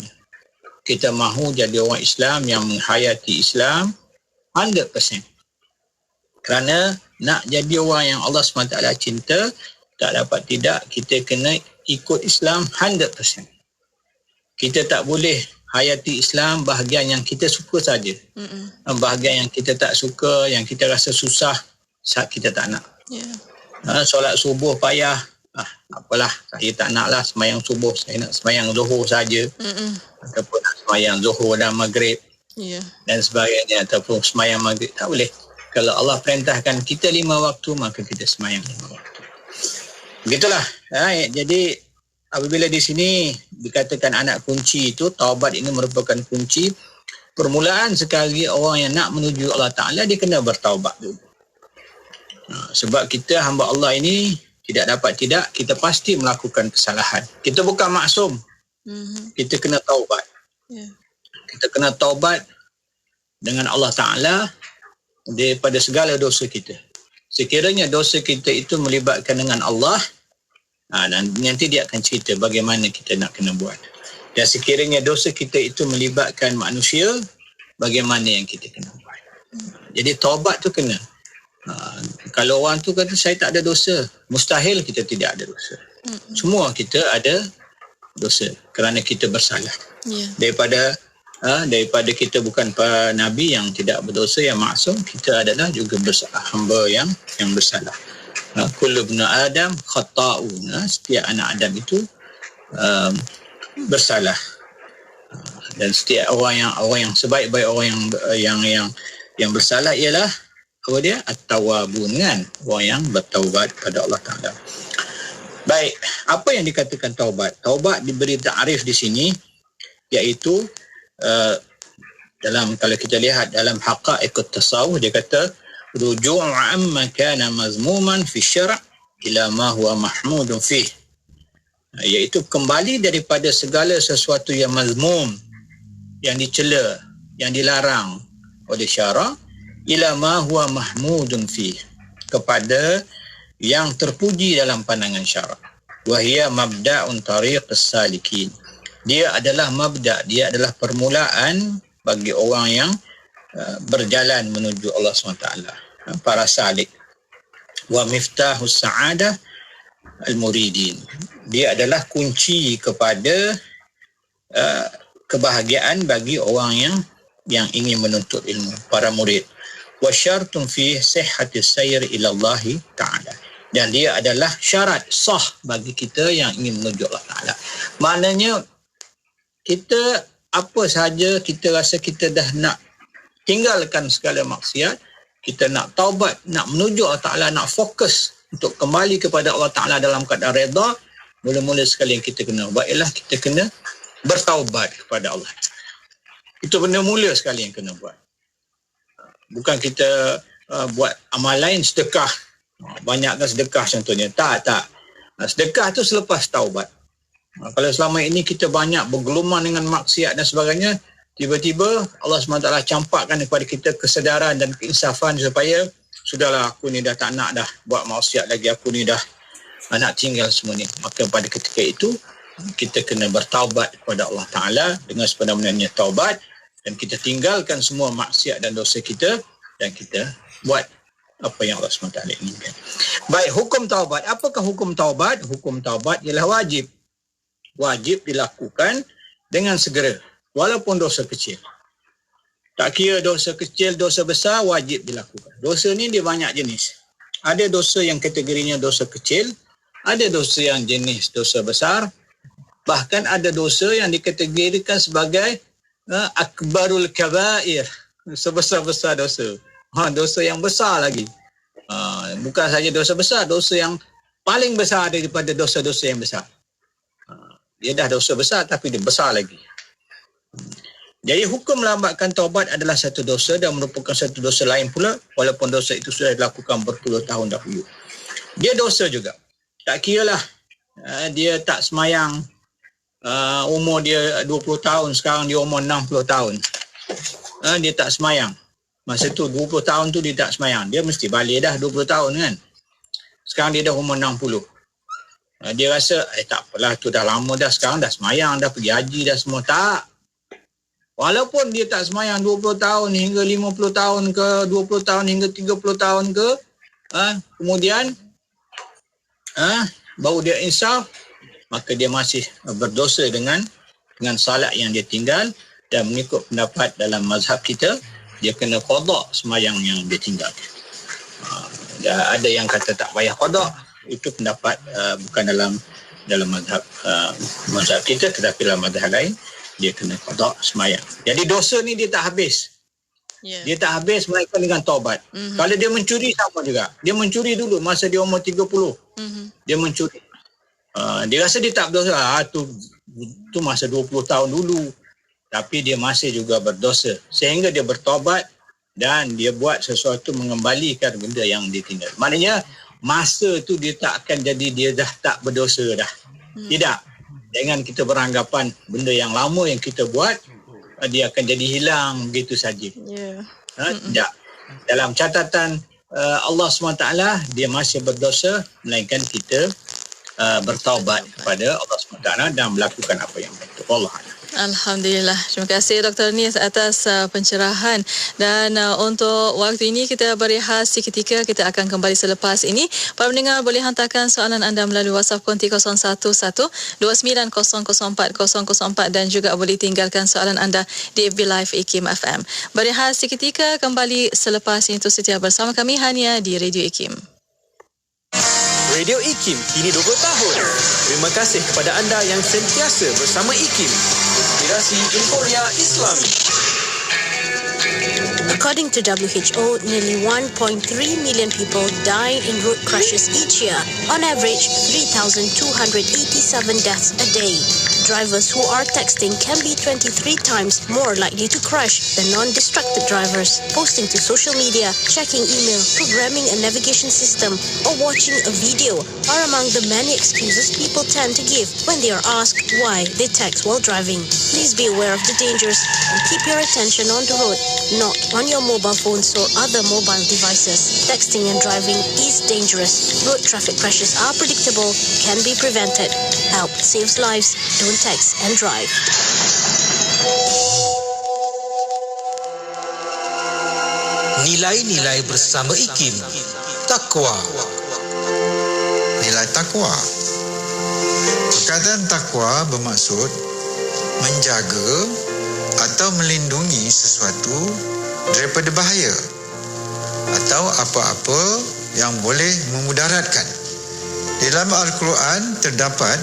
Kita mahu jadi orang Islam yang menghayati Islam 100%. Kerana nak jadi orang yang Allah SWT cinta, tak dapat tidak, kita kena ikut Islam 100%. Kita tak boleh hayati Islam bahagian yang kita suka saja. Bahagian yang kita tak suka, yang kita rasa susah, kita tak nak. Solat subuh payah, apalah, saya tak naklah sembahyang subuh, saya nak sembahyang zuhur saja. Ataupun nak sembahyang zuhur dan maghrib, dan sebagainya, ataupun sembahyang maghrib, tak boleh. Kalau Allah perintahkan kita 5 waktu, maka kita sembahyang 5 waktu. Begitulah. Jadi apabila di sini dikatakan anak kunci itu, taubat ini merupakan kunci permulaan sekali orang yang nak menuju Allah Ta'ala, dia kena bertaubat dulu. Sebab kita hamba Allah ini tidak dapat tidak, kita pasti melakukan kesalahan. Kita bukan maksum. Kita kena taubat. Kita kena taubat dengan Allah Ta'ala daripada segala dosa kita. Sekiranya dosa kita itu melibatkan dengan Allah, dan nanti dia akan cerita bagaimana kita nak kena buat. Dan sekiranya dosa kita itu melibatkan manusia, bagaimana yang kita kena buat. Jadi taubat tu kena. Kalau orang tu kata saya tak ada dosa, mustahil kita tidak ada dosa. Semua kita ada dosa kerana kita bersalah. Daripada kita bukan para nabi yang tidak berdosa, yang maksum, kita adalah juga bersalah, hamba yang bersalah. Kullu ibnu Adam khata'un. Setiap anak Adam itu bersalah. Dan setiap orang yang sebaik-baik orang yang bersalah ialah apa dia? At-tawwabun, kan? Orang yang bertaubat kepada Allah Ta'ala. Baik, apa yang dikatakan taubat? Taubat diberi takrif di sini, iaitu kalau kita lihat dalam haqa'iqut tasawuf, dia kata ruju' amma kana mazmuman fi syara' ila ma huwa mahmudun fih, iaitu kembali daripada segala sesuatu yang mazmum, yang dicela, yang dilarang oleh syara', ila ma huwa mahmudun fih, kepada yang terpuji dalam pandangan syara'. Wa hiya mabda'un tariqis salikin. Dia adalah mabda', dia adalah permulaan bagi orang yang berjalan menuju Allah SWT, para salik. Wa miftahus sa'adah al-muridin. Dia adalah kunci kepada kebahagiaan bagi orang yang ingin menuntut ilmu, para murid. Wa syartun fi sihhatis sayr ila Allah Ta'ala. Dan dia adalah syarat sah bagi kita yang ingin menuju Allah Ta'ala. Maknanya kita apa sahaja kita rasa kita dah nak tinggalkan segala maksiat, kita nak taubat, nak menuju Allah Ta'ala, nak fokus untuk kembali kepada Allah Ta'ala dalam keadaan redha, mula-mula sekali yang kita kena buat ialah kita kena bertaubat kepada Allah. Itu benda mula sekali yang kena buat. Bukan kita buat amal lain, sedekah. Banyakkan sedekah contohnya. Tak. Sedekah tu selepas taubat. Kalau selama ini kita banyak bergelumang dengan maksiat dan sebagainya, tiba-tiba Allah SWT campakkan kepada kita kesedaran dan keinsafan supaya sudahlah, aku ni dah tak nak dah buat maksiat lagi, aku ni dah nak tinggal semua ni. Maka pada ketika itu kita kena bertaubat kepada Allah Ta'ala dengan sebenar-benarnya taubat, dan kita tinggalkan semua maksiat dan dosa kita, dan kita buat apa yang Allah SWT inginkan. Baik, hukum taubat. Apakah hukum taubat? Hukum taubat ialah wajib. Wajib dilakukan dengan segera, walaupun dosa kecil. Tak kira dosa kecil, dosa besar, wajib dilakukan. Dosa ni dia banyak jenis. Ada dosa yang kategorinya dosa kecil, ada dosa yang jenis dosa besar, bahkan ada dosa yang dikategorikan sebagai akbarul kabair, sebesar-besar dosa. Dosa yang besar lagi. Bukan saja dosa besar, dosa yang paling besar daripada dosa-dosa yang besar. Dia dah dosa besar tapi dia besar lagi. Jadi hukum melambatkan taubat adalah satu dosa dan merupakan satu dosa lain pula, walaupun dosa itu sudah dilakukan berpuluh tahun dahulu. Dia dosa juga. Tak kiralah dia tak semayang, umur dia 20 tahun, sekarang dia umur 60 tahun. Dia tak semayang. Masa tu 20 tahun tu dia tak semayang. Dia mesti balik dah 20 tahun kan. Sekarang dia dah umur 60. Dia rasa tak apalah, tu dah lama dah, sekarang dah semayang, dah pergi haji dah semua. Tak. Walaupun dia tak semayang 20 tahun hingga 50 tahun ke, 20 tahun hingga 30 tahun ke, kemudian baru dia insaf, maka dia masih berdosa dengan salat yang dia tinggal, dan mengikut pendapat dalam mazhab kita, dia kena qada semayang yang dia tinggalkan. Ada yang kata tak payah qada, itu pendapat bukan dalam mazhab kita, tetapi dalam mazhab lain dia kena qada semayang. Jadi dosa ni dia tak habis. Dia tak habis melainkan dengan taubat. Kalau dia mencuri sama juga. Dia mencuri dulu masa dia umur 30. Dia mencuri. Dia rasa dia tak berdosa. Tu masa 20 tahun dulu. Tapi dia masih juga berdosa. Sehingga dia bertaubat dan dia buat sesuatu mengembalikan benda yang dia tinggal. Maknanya masa tu dia tak akan jadi dia dah tak berdosa dah. Tidak. Jangan kita beranggapan benda yang lama yang kita buat dia akan jadi hilang begitu saja. Tidak. Dalam catatan Allah SWT, dia masih berdosa melainkan kita bertaubat kepada Allah SWT dan melakukan apa yang baik. Allah. Alhamdulillah. Terima kasih Dr. Nis atas pencerahan. Dan untuk waktu ini kita berehat seketika. Kita akan kembali selepas ini. Para pendengar boleh hantarkan soalan anda melalui WhatsApp konti 0112900404 dan juga boleh tinggalkan soalan anda di FB Live IKIM FM. Berehat seketika, kembali selepas ini. Setia bersama kami Hania di Radio IKIM. Radio IKIM kini 20 tahun. Terima kasih kepada anda yang sentiasa bersama IKIM. Inspirasi Inforia Islami. According to WHO, nearly 1.3 million people die in road crashes each year, on average 3,287 deaths a day. Drivers who are texting can be 23 times more likely to crash than non-distracted drivers. Posting to social media, checking email, programming a navigation system, or watching a video are among the many excuses people tend to give when they are asked why they text while driving. Please be aware of the dangers and keep your attention on the road, not on your mobile phones or other mobile devices. Texting and driving is dangerous. Road traffic crashes are predictable, can be prevented. Help saves lives. Don't text and drive. Nilai-nilai bersama IKIM. Takwa. Nilai takwa. Perkataan takwa bermaksud menjaga atau melindungi sesuatu daripada bahaya atau apa-apa yang boleh memudaratkan. Dalam Al-Quran terdapat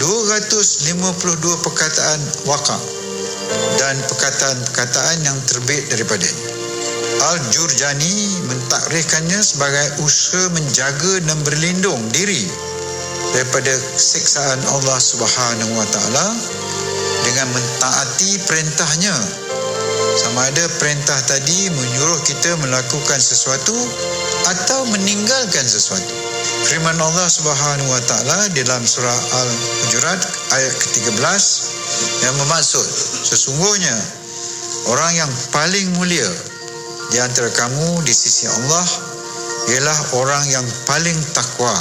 252 perkataan waqa' dan perkataan-perkataan yang terbit daripadanya. Al-Jurjani mentakrifkannya sebagai usaha menjaga dan berlindung diri daripada siksaan Allah Subhanahu wa taala dengan mentaati perintahnya. Sama ada perintah tadi menyuruh kita melakukan sesuatu atau meninggalkan sesuatu. Firman Allah Subhanahu wa taala dalam surah Al-Hujurat ayat ke-13 yang bermaksud sesungguhnya orang yang paling mulia di antara kamu di sisi Allah ialah orang yang paling takwa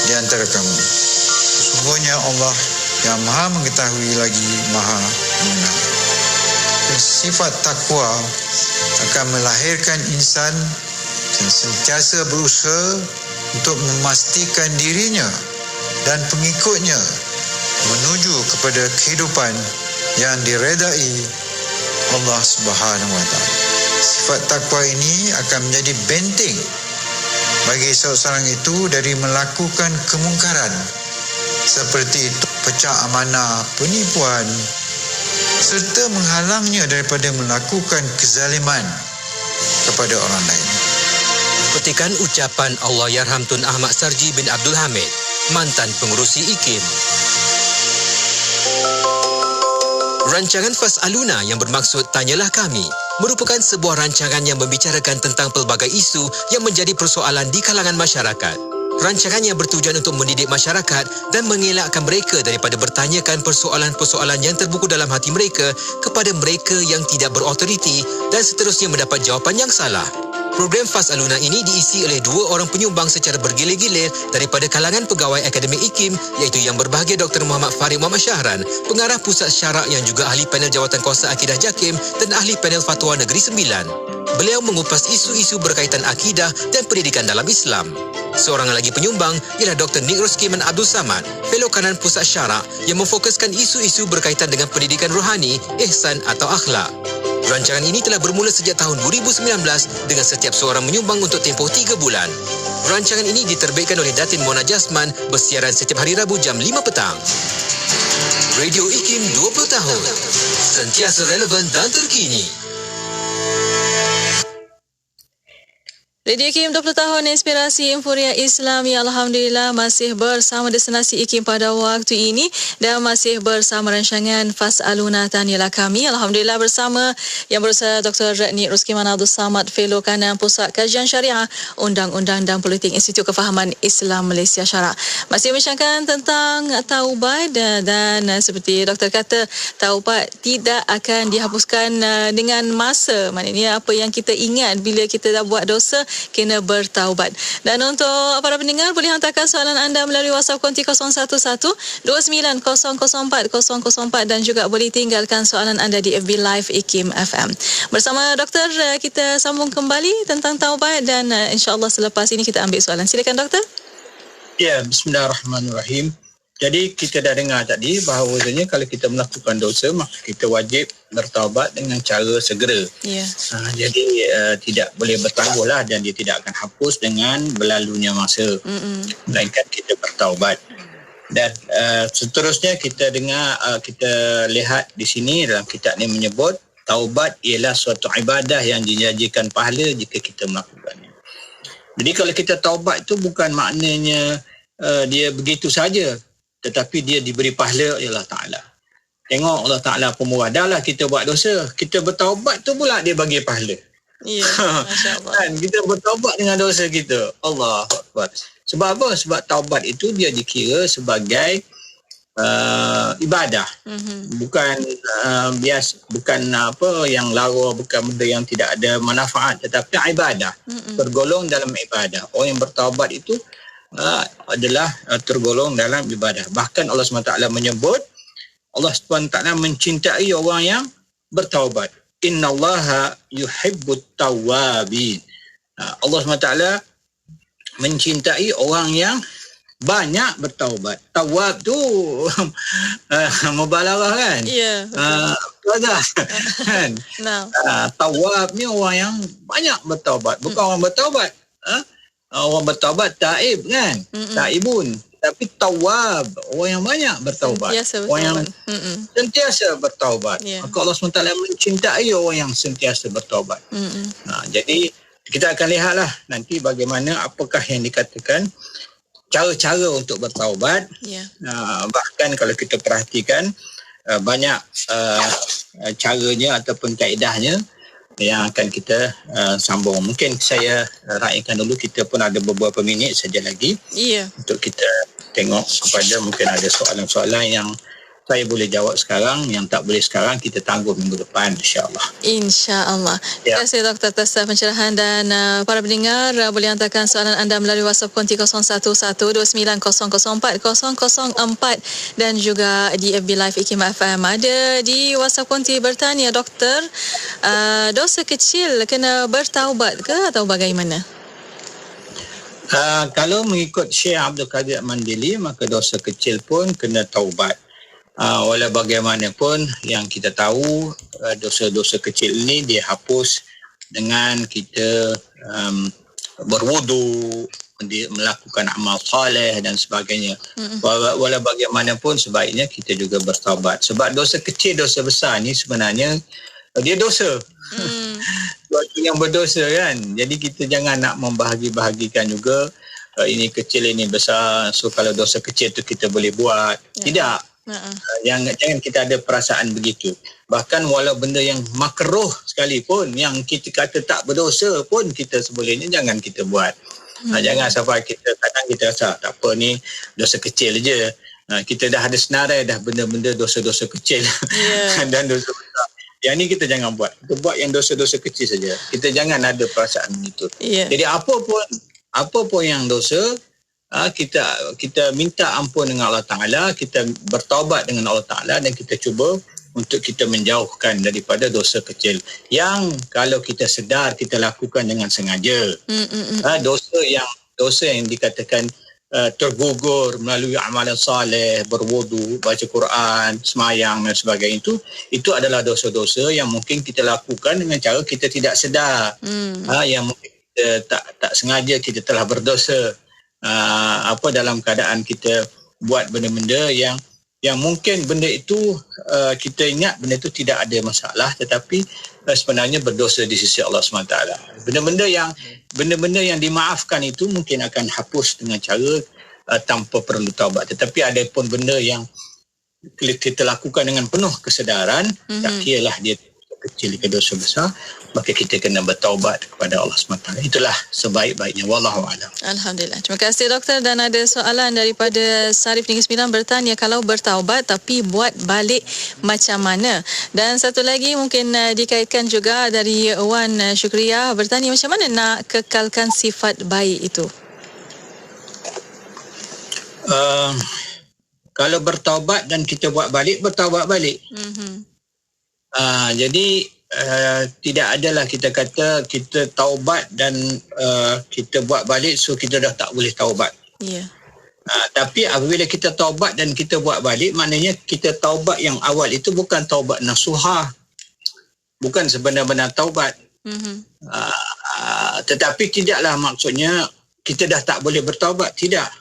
di antara kamu. Sesungguhnya Allah yang maha mengetahui lagi maha mengenal. Sifat takwa akan melahirkan insan yang sentiasa berusaha untuk memastikan dirinya dan pengikutnya menuju kepada kehidupan yang diredai Allah Subhanahu wa taala. Sifat takwa ini akan menjadi benteng bagi seorang itu dari melakukan kemungkaran seperti pecah amanah, penipuan serta menghalangnya daripada melakukan kezaliman kepada orang lain. Petikan ucapan Allahyarham Tun Ahmad Sarji bin Abdul Hamid, mantan pengurusi IKIM. Rancangan Fas'aluna yang bermaksud Tanyalah Kami merupakan sebuah rancangan yang membicarakan tentang pelbagai isu yang menjadi persoalan di kalangan masyarakat. Rancangan yang bertujuan untuk mendidik masyarakat dan mengelakkan mereka daripada bertanyakan persoalan-persoalan yang terbuku dalam hati mereka kepada mereka yang tidak berautoriti dan seterusnya mendapat jawapan yang salah. Program Fas'aluna ini diisi oleh 2 orang penyumbang secara bergilir-gilir daripada kalangan pegawai akademik IKIM iaitu Yang Berbahagia Dr. Muhammad Farid Muhammad Syahran, pengarah Pusat Syarak yang juga ahli panel Jawatankuasa Akidah JAKIM dan ahli panel Fatwa Negeri Sembilan. Beliau mengupas isu-isu berkaitan akidah dan pendidikan dalam Islam. Seorang lagi penyumbang ialah Dr. Nik Roskiman Abdul Samad, fellow kanan Pusat Syarak yang memfokuskan isu-isu berkaitan dengan pendidikan rohani, ihsan atau akhlak. Rancangan ini telah bermula sejak tahun 2019 dengan setiap seorang menyumbang untuk tempoh 3 bulan. Rancangan ini diterbitkan oleh Datin Mona Jasman bersiaran setiap hari Rabu jam 5 petang. Radio IKIM 20 tahun. Sentiasa relevan dan terkini. Radio IKIM 20 tahun inspirasi Inforia Islami. Alhamdulillah masih bersama destinasi IKIM pada waktu ini dan masih bersama rancangan Fas'aluna Tanyalah Kami. Alhamdulillah bersama yang berusaha Dr. Nik Roskiman Abdul Samad, fellow kanan Pusat Kajian Syariah, Undang-Undang dan Politik Institut Kefahaman Islam Malaysia Syarak. Masih bincangkan tentang taubat dan seperti doktor kata, taubat tidak akan dihapuskan dengan masa. Maknanya apa yang kita ingat bila kita dah buat dosa, kena bertaubat. Dan untuk para pendengar, boleh hantarkan soalan anda melalui WhatsApp konti 011-29004004 dan juga boleh tinggalkan soalan anda di FB Live IKIM FM. Bersama doktor, kita sambung kembali tentang taubat dan insya-Allah selepas ini kita ambil soalan. Silakan doktor. Ya, bismillahirrahmanirrahim. Jadi kita dah dengar tadi bahawasanya kalau kita melakukan dosa maka kita wajib bertaubat dengan cara segera. Ya. Jadi tidak boleh bertangguhlah dan dia tidak akan hapus dengan berlalunya masa. Melainkan kita bertaubat. Dan seterusnya kita dengar kita lihat di sini dalam kitab ini menyebut taubat ialah suatu ibadah yang dijanjikan pahala jika kita melakukannya. Jadi kalau kita taubat itu bukan maknanya dia begitu saja, tetapi dia diberi pahala oleh Allah Ta'ala. Tengok Allah Ta'ala pemurah. Dah lah kita buat dosa, kita bertaubat tu pula dia bagi pahala. Ya, masya-Allah. Kan kita bertaubat dengan dosa kita. Allahu Akbar. Sebab apa? Sebab taubat itu dia dikira sebagai ibadah. Bukan bukan apa yang lara, bukan benda yang tidak ada manfaat, tetapi ibadah. Tergolong dalam ibadah. Orang yang bertaubat itu adalah tergolong dalam ibadah. Bahkan Allah SWT menyebut, Allah SWT mencintai orang yang bertaubat. Innallaha yuhibbut tawwabin. Allah SWT mencintai orang yang banyak bertaubat. Tawab tu mubalarah kan? Ya. Kan? Tawab ni orang yang banyak bertaubat. Bukan orang bertaubat. Orang bertaubat taib kan? Taibun. Tapi tawab, orang yang banyak bertaubat. Orang yang sentiasa bertaubat. Maka Allah SWT mencintai orang yang sentiasa bertaubat. Jadi kita akan lihatlah nanti bagaimana apakah yang dikatakan cara-cara untuk bertaubat. Bahkan kalau kita perhatikan banyak caranya ataupun kaedahnya yang akan kita sambung. Mungkin saya raikan dulu, kita pun ada beberapa minit saja lagi untuk kita tengok kepada mungkin ada soalan-soalan yang saya boleh jawab sekarang, yang tak boleh sekarang kita tangguh minggu depan insya-Allah. InsyaAllah. Terima kasih Dr. atas pencerahan, dan para pendengar boleh hantarkan soalan anda melalui WhatsApp konti 01129004 dan juga di FB Live IKIM FM. Ada di WhatsApp konti bertanya, Doktor, dosa kecil kena bertaubat ke atau bagaimana? Kalau mengikut Syekh Abdul Qadir Mandili, maka dosa kecil pun kena taubat. Walau bagaimanapun yang kita tahu dosa-dosa kecil ini dia hapus dengan kita berwudu, melakukan amal soleh dan sebagainya. Walau bagaimanapun sebaiknya kita juga bertaubat. Sebab dosa kecil, dosa besar ni sebenarnya dia dosa. Suatu yang berdosa kan. Jadi kita jangan nak membahagi-bahagikan juga ini kecil ini besar, so kalau dosa kecil tu kita boleh buat. Tidak. Jangan kita ada perasaan begitu. Bahkan walau benda yang makruh sekalipun, yang kita kata tak berdosa pun, kita sebolehnya jangan kita buat. Jangan sampai kita kadang kita rasa tak apa ni dosa kecil je. Kita dah ada senarai dah benda-benda dosa-dosa kecil dan dosa besar. Yang ni kita jangan buat. Kita buat yang dosa-dosa kecil saja. Kita jangan ada perasaan begitu. Jadi apa pun yang dosa, kita minta ampun dengan Allah Ta'ala, kita bertaubat dengan Allah Ta'ala, dan kita cuba untuk kita menjauhkan daripada dosa kecil yang kalau kita sedar kita lakukan dengan sengaja. Dosa yang dikatakan tergugur melalui amalan saleh, berwudu, baca Quran, semayang dan sebagainya, itu adalah dosa-dosa yang mungkin kita lakukan dengan cara kita tidak sedar. Yang mungkin kita tak sengaja kita telah berdosa. Dalam keadaan kita buat benda-benda yang mungkin benda itu kita ingat benda itu tidak ada masalah, tetapi sebenarnya berdosa di sisi Allah SWT. Benda-benda yang dimaafkan itu mungkin akan hapus dengan cara tanpa perlu taubat. Tetapi ada pun benda yang kita lakukan dengan penuh kesedaran, tak kiralah dia kecil ke dosa besar, maka kita kena bertaubat kepada Allah SWT. Itulah sebaik-baiknya. Wallahualam. Alhamdulillah. Terima kasih Doktor. Dan ada soalan daripada Sarif Negeri Sembilan bertanya, kalau bertaubat tapi buat balik macam mana? Dan satu lagi mungkin dikaitkan juga dari Wan Syukriah bertanya, macam mana nak kekalkan sifat baik itu? Kalau bertaubat dan kita buat balik, bertaubat balik. Jadi tidak adalah kita kata kita taubat dan kita buat balik so kita dah tak boleh taubat. Tapi apabila kita taubat dan kita buat balik, maknanya kita taubat yang awal itu bukan taubat nasuha, bukan sebenar-benar taubat. Tetapi tidaklah maksudnya kita dah tak boleh bertaubat. Tidak.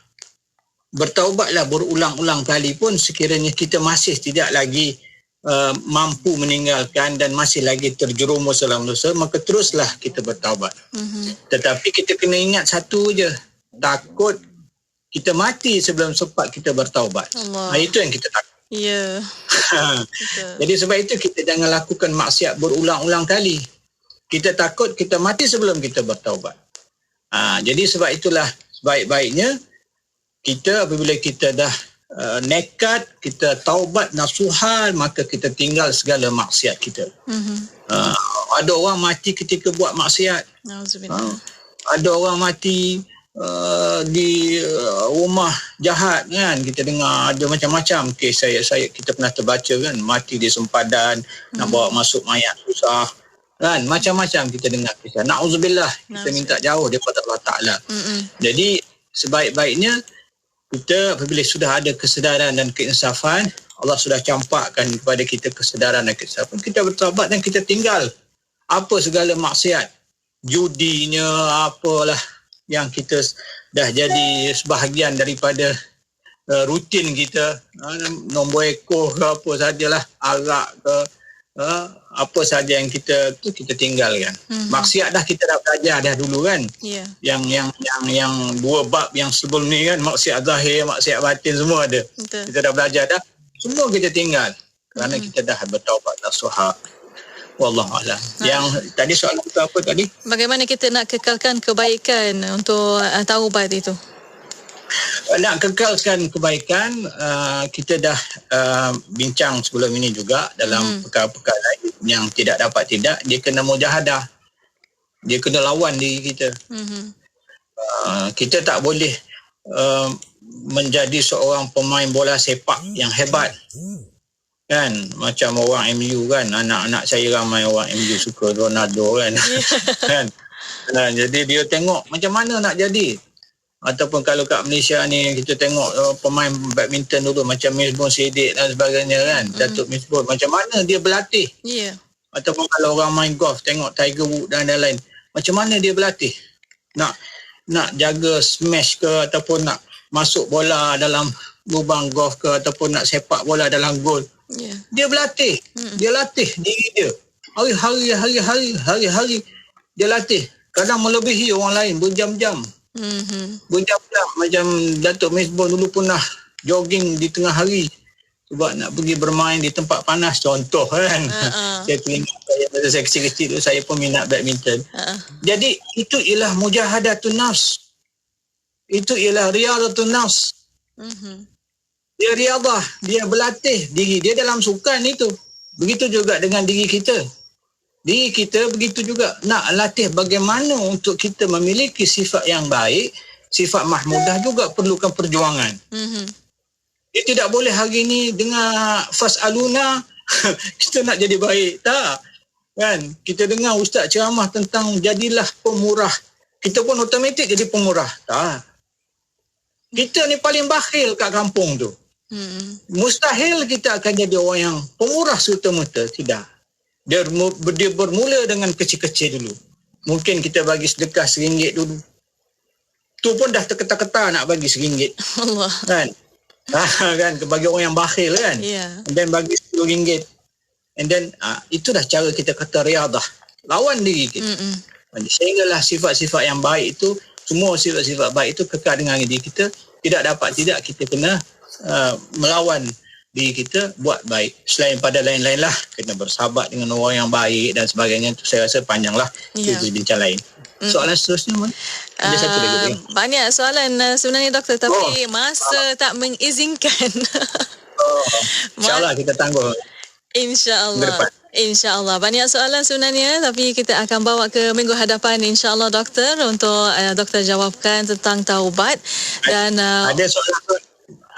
Bertaubatlah berulang-ulang kali pun sekiranya kita masih tidak lagi mampu meninggalkan dan masih lagi terjerumus dalam dosa, maka teruslah kita bertaubat. Tetapi kita kena ingat satu je, takut kita mati sebelum sempat kita bertaubat. Itu yang kita takut. Ya. Jadi sebab itu kita jangan lakukan maksiat berulang-ulang kali. Kita takut kita mati sebelum kita bertaubat. Jadi sebab itulah sebaik-baiknya kita apabila kita dah nekat, kita taubat nasuhan, maka kita tinggal segala maksiat kita. Ada orang mati ketika buat maksiat. Ada orang mati di rumah jahat kan. Kita dengar ada macam-macam kes kita pernah terbaca kan, mati di sempadan, nak bawa masuk mayat susah kan, macam-macam kita dengar kisah. Na'udzubillah, kita minta jauh daripada Allah Ta'ala. Jadi sebaik-baiknya kita apabila sudah ada kesedaran dan keinsafan, Allah sudah campakkan kepada kita kesedaran dan keinsafan, kita bertaubat dan kita tinggal apa segala maksiat, judinya, apalah yang kita dah jadi sebahagian daripada rutin kita, nombor ekor ke apa sajalah, arak ke apa saja yang kita tinggalkan. Maksiat dah kita dah belajar dah dulu kan. Yang dua bab yang sebelum ni kan, maksiat zahir, maksiat batin semua ada. Kita dah belajar dah. Semua kita tinggal kerana kita dah bertaubat nasuha. Wallahu a'lam. Yang tadi soalan kita apa tadi? Bagaimana kita nak kekalkan kebaikan untuk taubat itu? Nak kekalkan kebaikan, kita dah bincang sebelum ini juga dalam perkara-perkara lain yang tidak dapat tidak, dia kena mujahadah, dia kena lawan diri kita. Kita tak boleh menjadi seorang pemain bola sepak yang hebat kan, macam orang MU kan, anak-anak saya ramai orang MU suka Ronaldo kan. Kan? Jadi dia tengok macam mana nak jadi. Ataupun kalau kat Malaysia ni kita tengok pemain badminton dulu macam Misbah Siddiq dan sebagainya kan, Datuk Misbah, macam mana dia berlatih. Ataupun kalau orang main golf, tengok Tiger Woods dan lain-lain, macam mana dia berlatih nak jaga smash ke, ataupun nak masuk bola dalam lubang golf ke, ataupun nak sepak bola dalam gol. Dia berlatih. Dia latih diri dia hari-hari dia latih, kadang melebihi orang lain berjam-jam. Berjam-jam. Macam Datuk Misbah dulu pernah jogging di tengah hari sebab nak pergi bermain di tempat panas, contoh kan. Saya teringat masa saya kecil-kecil tu, saya pun minat badminton. Jadi itu ialah mujahadatun nafs, itu ialah riadatun nafs. Dia riadah, dia berlatih diri dia dalam sukan itu. Begitu juga dengan diri kita. Diri kita begitu juga, nak latih bagaimana untuk kita memiliki sifat yang baik, sifat mahmudah juga perlukan perjuangan. Dia tidak boleh hari ni dengar fas'aluna kita nak jadi baik, tak kan. Kita dengar ustaz ceramah tentang jadilah pemurah, kita pun automatik jadi pemurah, tak. Kita ni paling bakhil kat kampung tu. Mustahil kita akan jadi orang yang pemurah serta-merta, tidak. Dia bermula dengan kecil-kecil dulu. Mungkin kita bagi sedekah RM1 dulu. Tu pun dah terketar-ketar nak bagi RM1. Allah. Kan? Kan? Bagi orang yang bakhil kan? And then bagi RM10. And then itu dah cara kita kata riadah. Lawan diri kita. Sehinggalah sifat-sifat yang baik itu, semua sifat-sifat baik itu kekal dengan diri kita. Tidak dapat tidak kita kena melawan diri kita buat baik. Selain pada lain-lain lah, kena bersahabat dengan orang yang baik dan sebagainya. Itu saya rasa panjang lah. Itu bincang lain. Soalan seterusnya ada satu lagi. Banyak soalan sebenarnya doktor, tapi masa tak mengizinkan. InsyaAllah kita tangguh. InsyaAllah. Banyak soalan sebenarnya, tapi kita akan bawa ke minggu hadapan insyaAllah doktor, untuk doktor jawabkan tentang taubat. Dan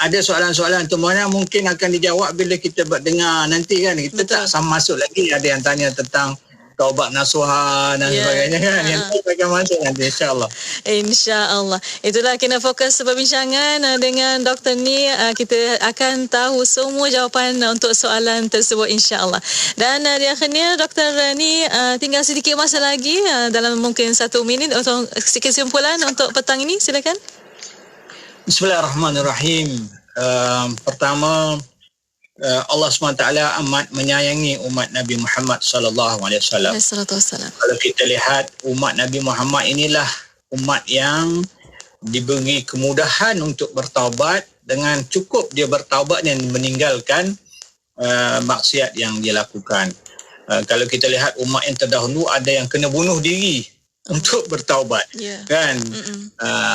ada soalan-soalan tu mana mungkin akan dijawab bila kita dengar nanti kan. Kita tak sama masuk lagi. Ada yang tanya tentang taubat nasuha dan sebagainya kan. Yang tu akan masuk nanti insyaAllah. InsyaAllah. Itulah kena fokus perbincangan dengan doktor ni. Kita akan tahu semua jawapan untuk soalan tersebut insyaAllah. Dan di akhirnya doktor ni tinggal sedikit masa lagi, dalam mungkin 1 minit untuk kesimpulan untuk petang ini. Silakan. Bismillahirrahmanirrahim. Pertama, Allah SWT amat menyayangi umat Nabi Muhammad sallallahu alaihi wasallam. Kalau kita lihat umat Nabi Muhammad inilah umat yang diberi kemudahan untuk bertaubat, dengan cukup dia bertaubat dan meninggalkan maksiat yang dia lakukan. Kalau kita lihat umat yang terdahulu ada yang kena bunuh diri untuk bertaubat, kan?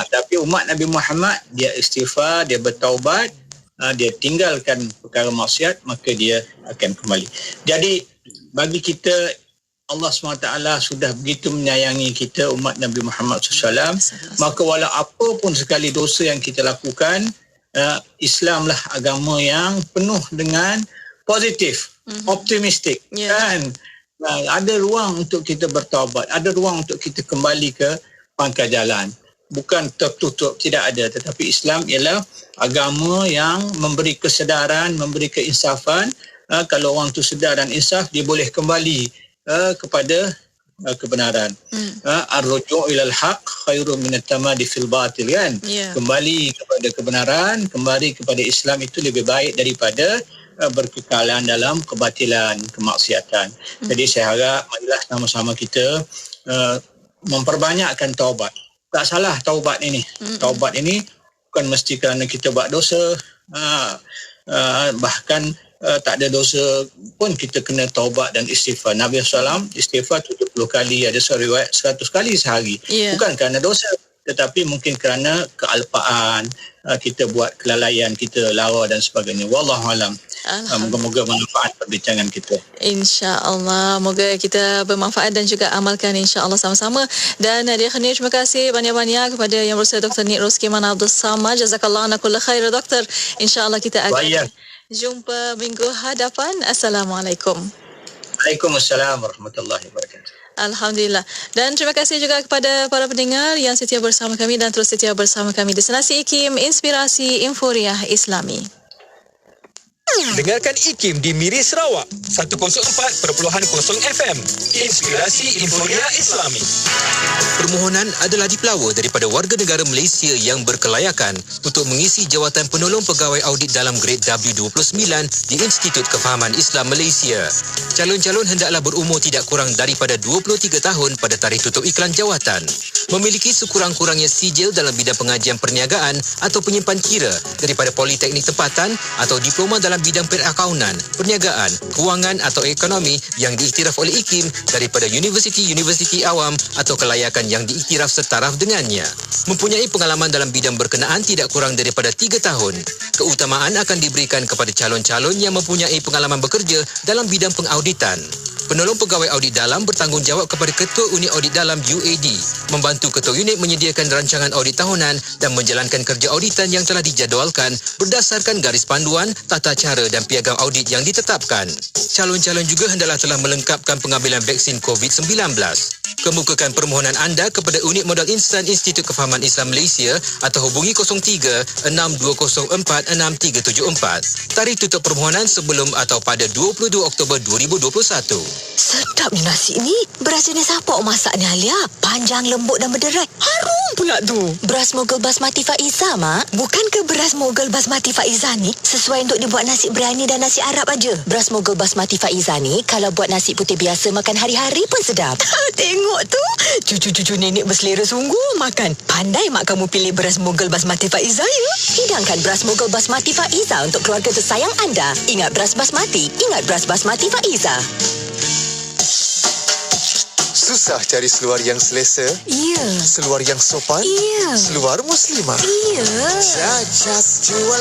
Tapi umat Nabi Muhammad dia istighfar, dia bertaubat, dia tinggalkan perkara maksiat, maka dia akan kembali. Jadi bagi kita, Allah SWT sudah begitu menyayangi kita umat Nabi Muhammad SAW, maka walau apa pun sekali dosa yang kita lakukan, Islamlah agama yang penuh dengan positif, optimistik, kan? Ada ruang untuk kita bertaubat, ada ruang untuk kita kembali ke pangkal jalan. Bukan tertutup, tidak ada. Tetapi Islam ialah agama yang memberi kesedaran, memberi keinsafan. Kalau orang tu sedar dan insaf, dia boleh kembali kepada kebenaran. Ar-ruju' ilal haq khairun minat tamadi fil batil, kan? Kembali kepada kebenaran, kembali kepada Islam itu lebih baik daripada berkekalan dalam kebatilan, kemaksiatan. Jadi saya harap marilah sama-sama kita memperbanyakkan taubat. Tak salah taubat ini. Taubat ini bukan mesti kerana kita buat dosa. Bahkan tak ada dosa pun kita kena taubat dan istighfar. Nabi SAW istighfar 70 kali, ada riwayat 100 kali sehari. Bukan kerana dosa, tetapi mungkin kerana kealpaan, kita buat kelalaian, kita lara dan sebagainya. Wallahualam. Moga-moga bermanfaat perbincangan kita. InsyaAllah. Moga kita bermanfaat dan juga amalkan insyaAllah sama-sama. Dan Nadia Khanir, terima kasih banyak-banyak kepada Yang Berhormat Dr. Nik Roskiman Abdul Samad. Jazakallah anakulla khair, Doktor. InsyaAllah kita akan jumpa minggu hadapan. Assalamualaikum. Waalaikumsalam warahmatullahi wabarakatuh. Alhamdulillah. Dan terima kasih juga kepada para pendengar yang setia bersama kami dan terus setia bersama kami. Destinasi IKIM, Inspirasi Inforia Islami. Dengarkan IKIM di Miri Sarawak 104.0 FM. Inspirasi Inforia Islami. Permohonan adalah dipelawa daripada warga negara Malaysia yang berkelayakan untuk mengisi jawatan penolong pegawai audit dalam grade W29 di Institut Kefahaman Islam Malaysia. Calon-calon hendaklah berumur tidak kurang daripada 23 tahun pada tarikh tutup iklan jawatan. Memiliki sekurang-kurangnya sijil dalam bidang pengajian perniagaan atau penyimpan kira daripada politeknik tempatan atau diploma dalam bidang perakaunan, perniagaan, kewangan atau ekonomi yang diiktiraf oleh IKIM daripada universiti-universiti awam atau kelayakan yang diiktiraf setaraf dengannya. Mempunyai pengalaman dalam bidang berkenaan tidak kurang daripada 3 tahun. Keutamaan akan diberikan kepada calon-calon yang mempunyai pengalaman bekerja dalam bidang pengauditan. Penolong pegawai audit dalam bertanggungjawab kepada Ketua Unit Audit Dalam UAD, membantu Ketua Unit menyediakan rancangan audit tahunan dan menjalankan kerja auditan yang telah dijadualkan berdasarkan garis panduan, tata cara dan piagam audit yang ditetapkan. Calon-calon juga hendaklah telah melengkapkan pengambilan vaksin COVID-19. Kemukakan permohonan anda kepada Unit Modal Instan Institut Kefahaman Islam Malaysia atau hubungi 03-6204-6374. Tarikh tutup permohonan sebelum atau pada 22 Oktober 2021. Sedap ni nasi ni. Beras jenis apa masak ni, Alia? Panjang, lembut dan berderai. Harum pula tu. Beras Mogul Basmati Faiza, Mak. Bukankah beras Mogul Basmati Faiza ni sesuai untuk dibuat nasi biryani dan nasi Arab aja? Beras Mogul Basmati Faiza ni kalau buat nasi putih biasa makan hari-hari pun sedap. Tengok tu. Cucu-cucu nenek berselera sungguh makan. Pandai mak kamu pilih beras Mogul Basmati Faiza, ya? Hidangkan beras Mogul Basmati Faiza untuk keluarga tersayang anda. Ingat beras basmati. Ingat beras basmati Faiza. Susah cari seluar yang selesa? Ya. Seluar yang sopan? Ya. Seluar muslimah? Ya. Jajak jual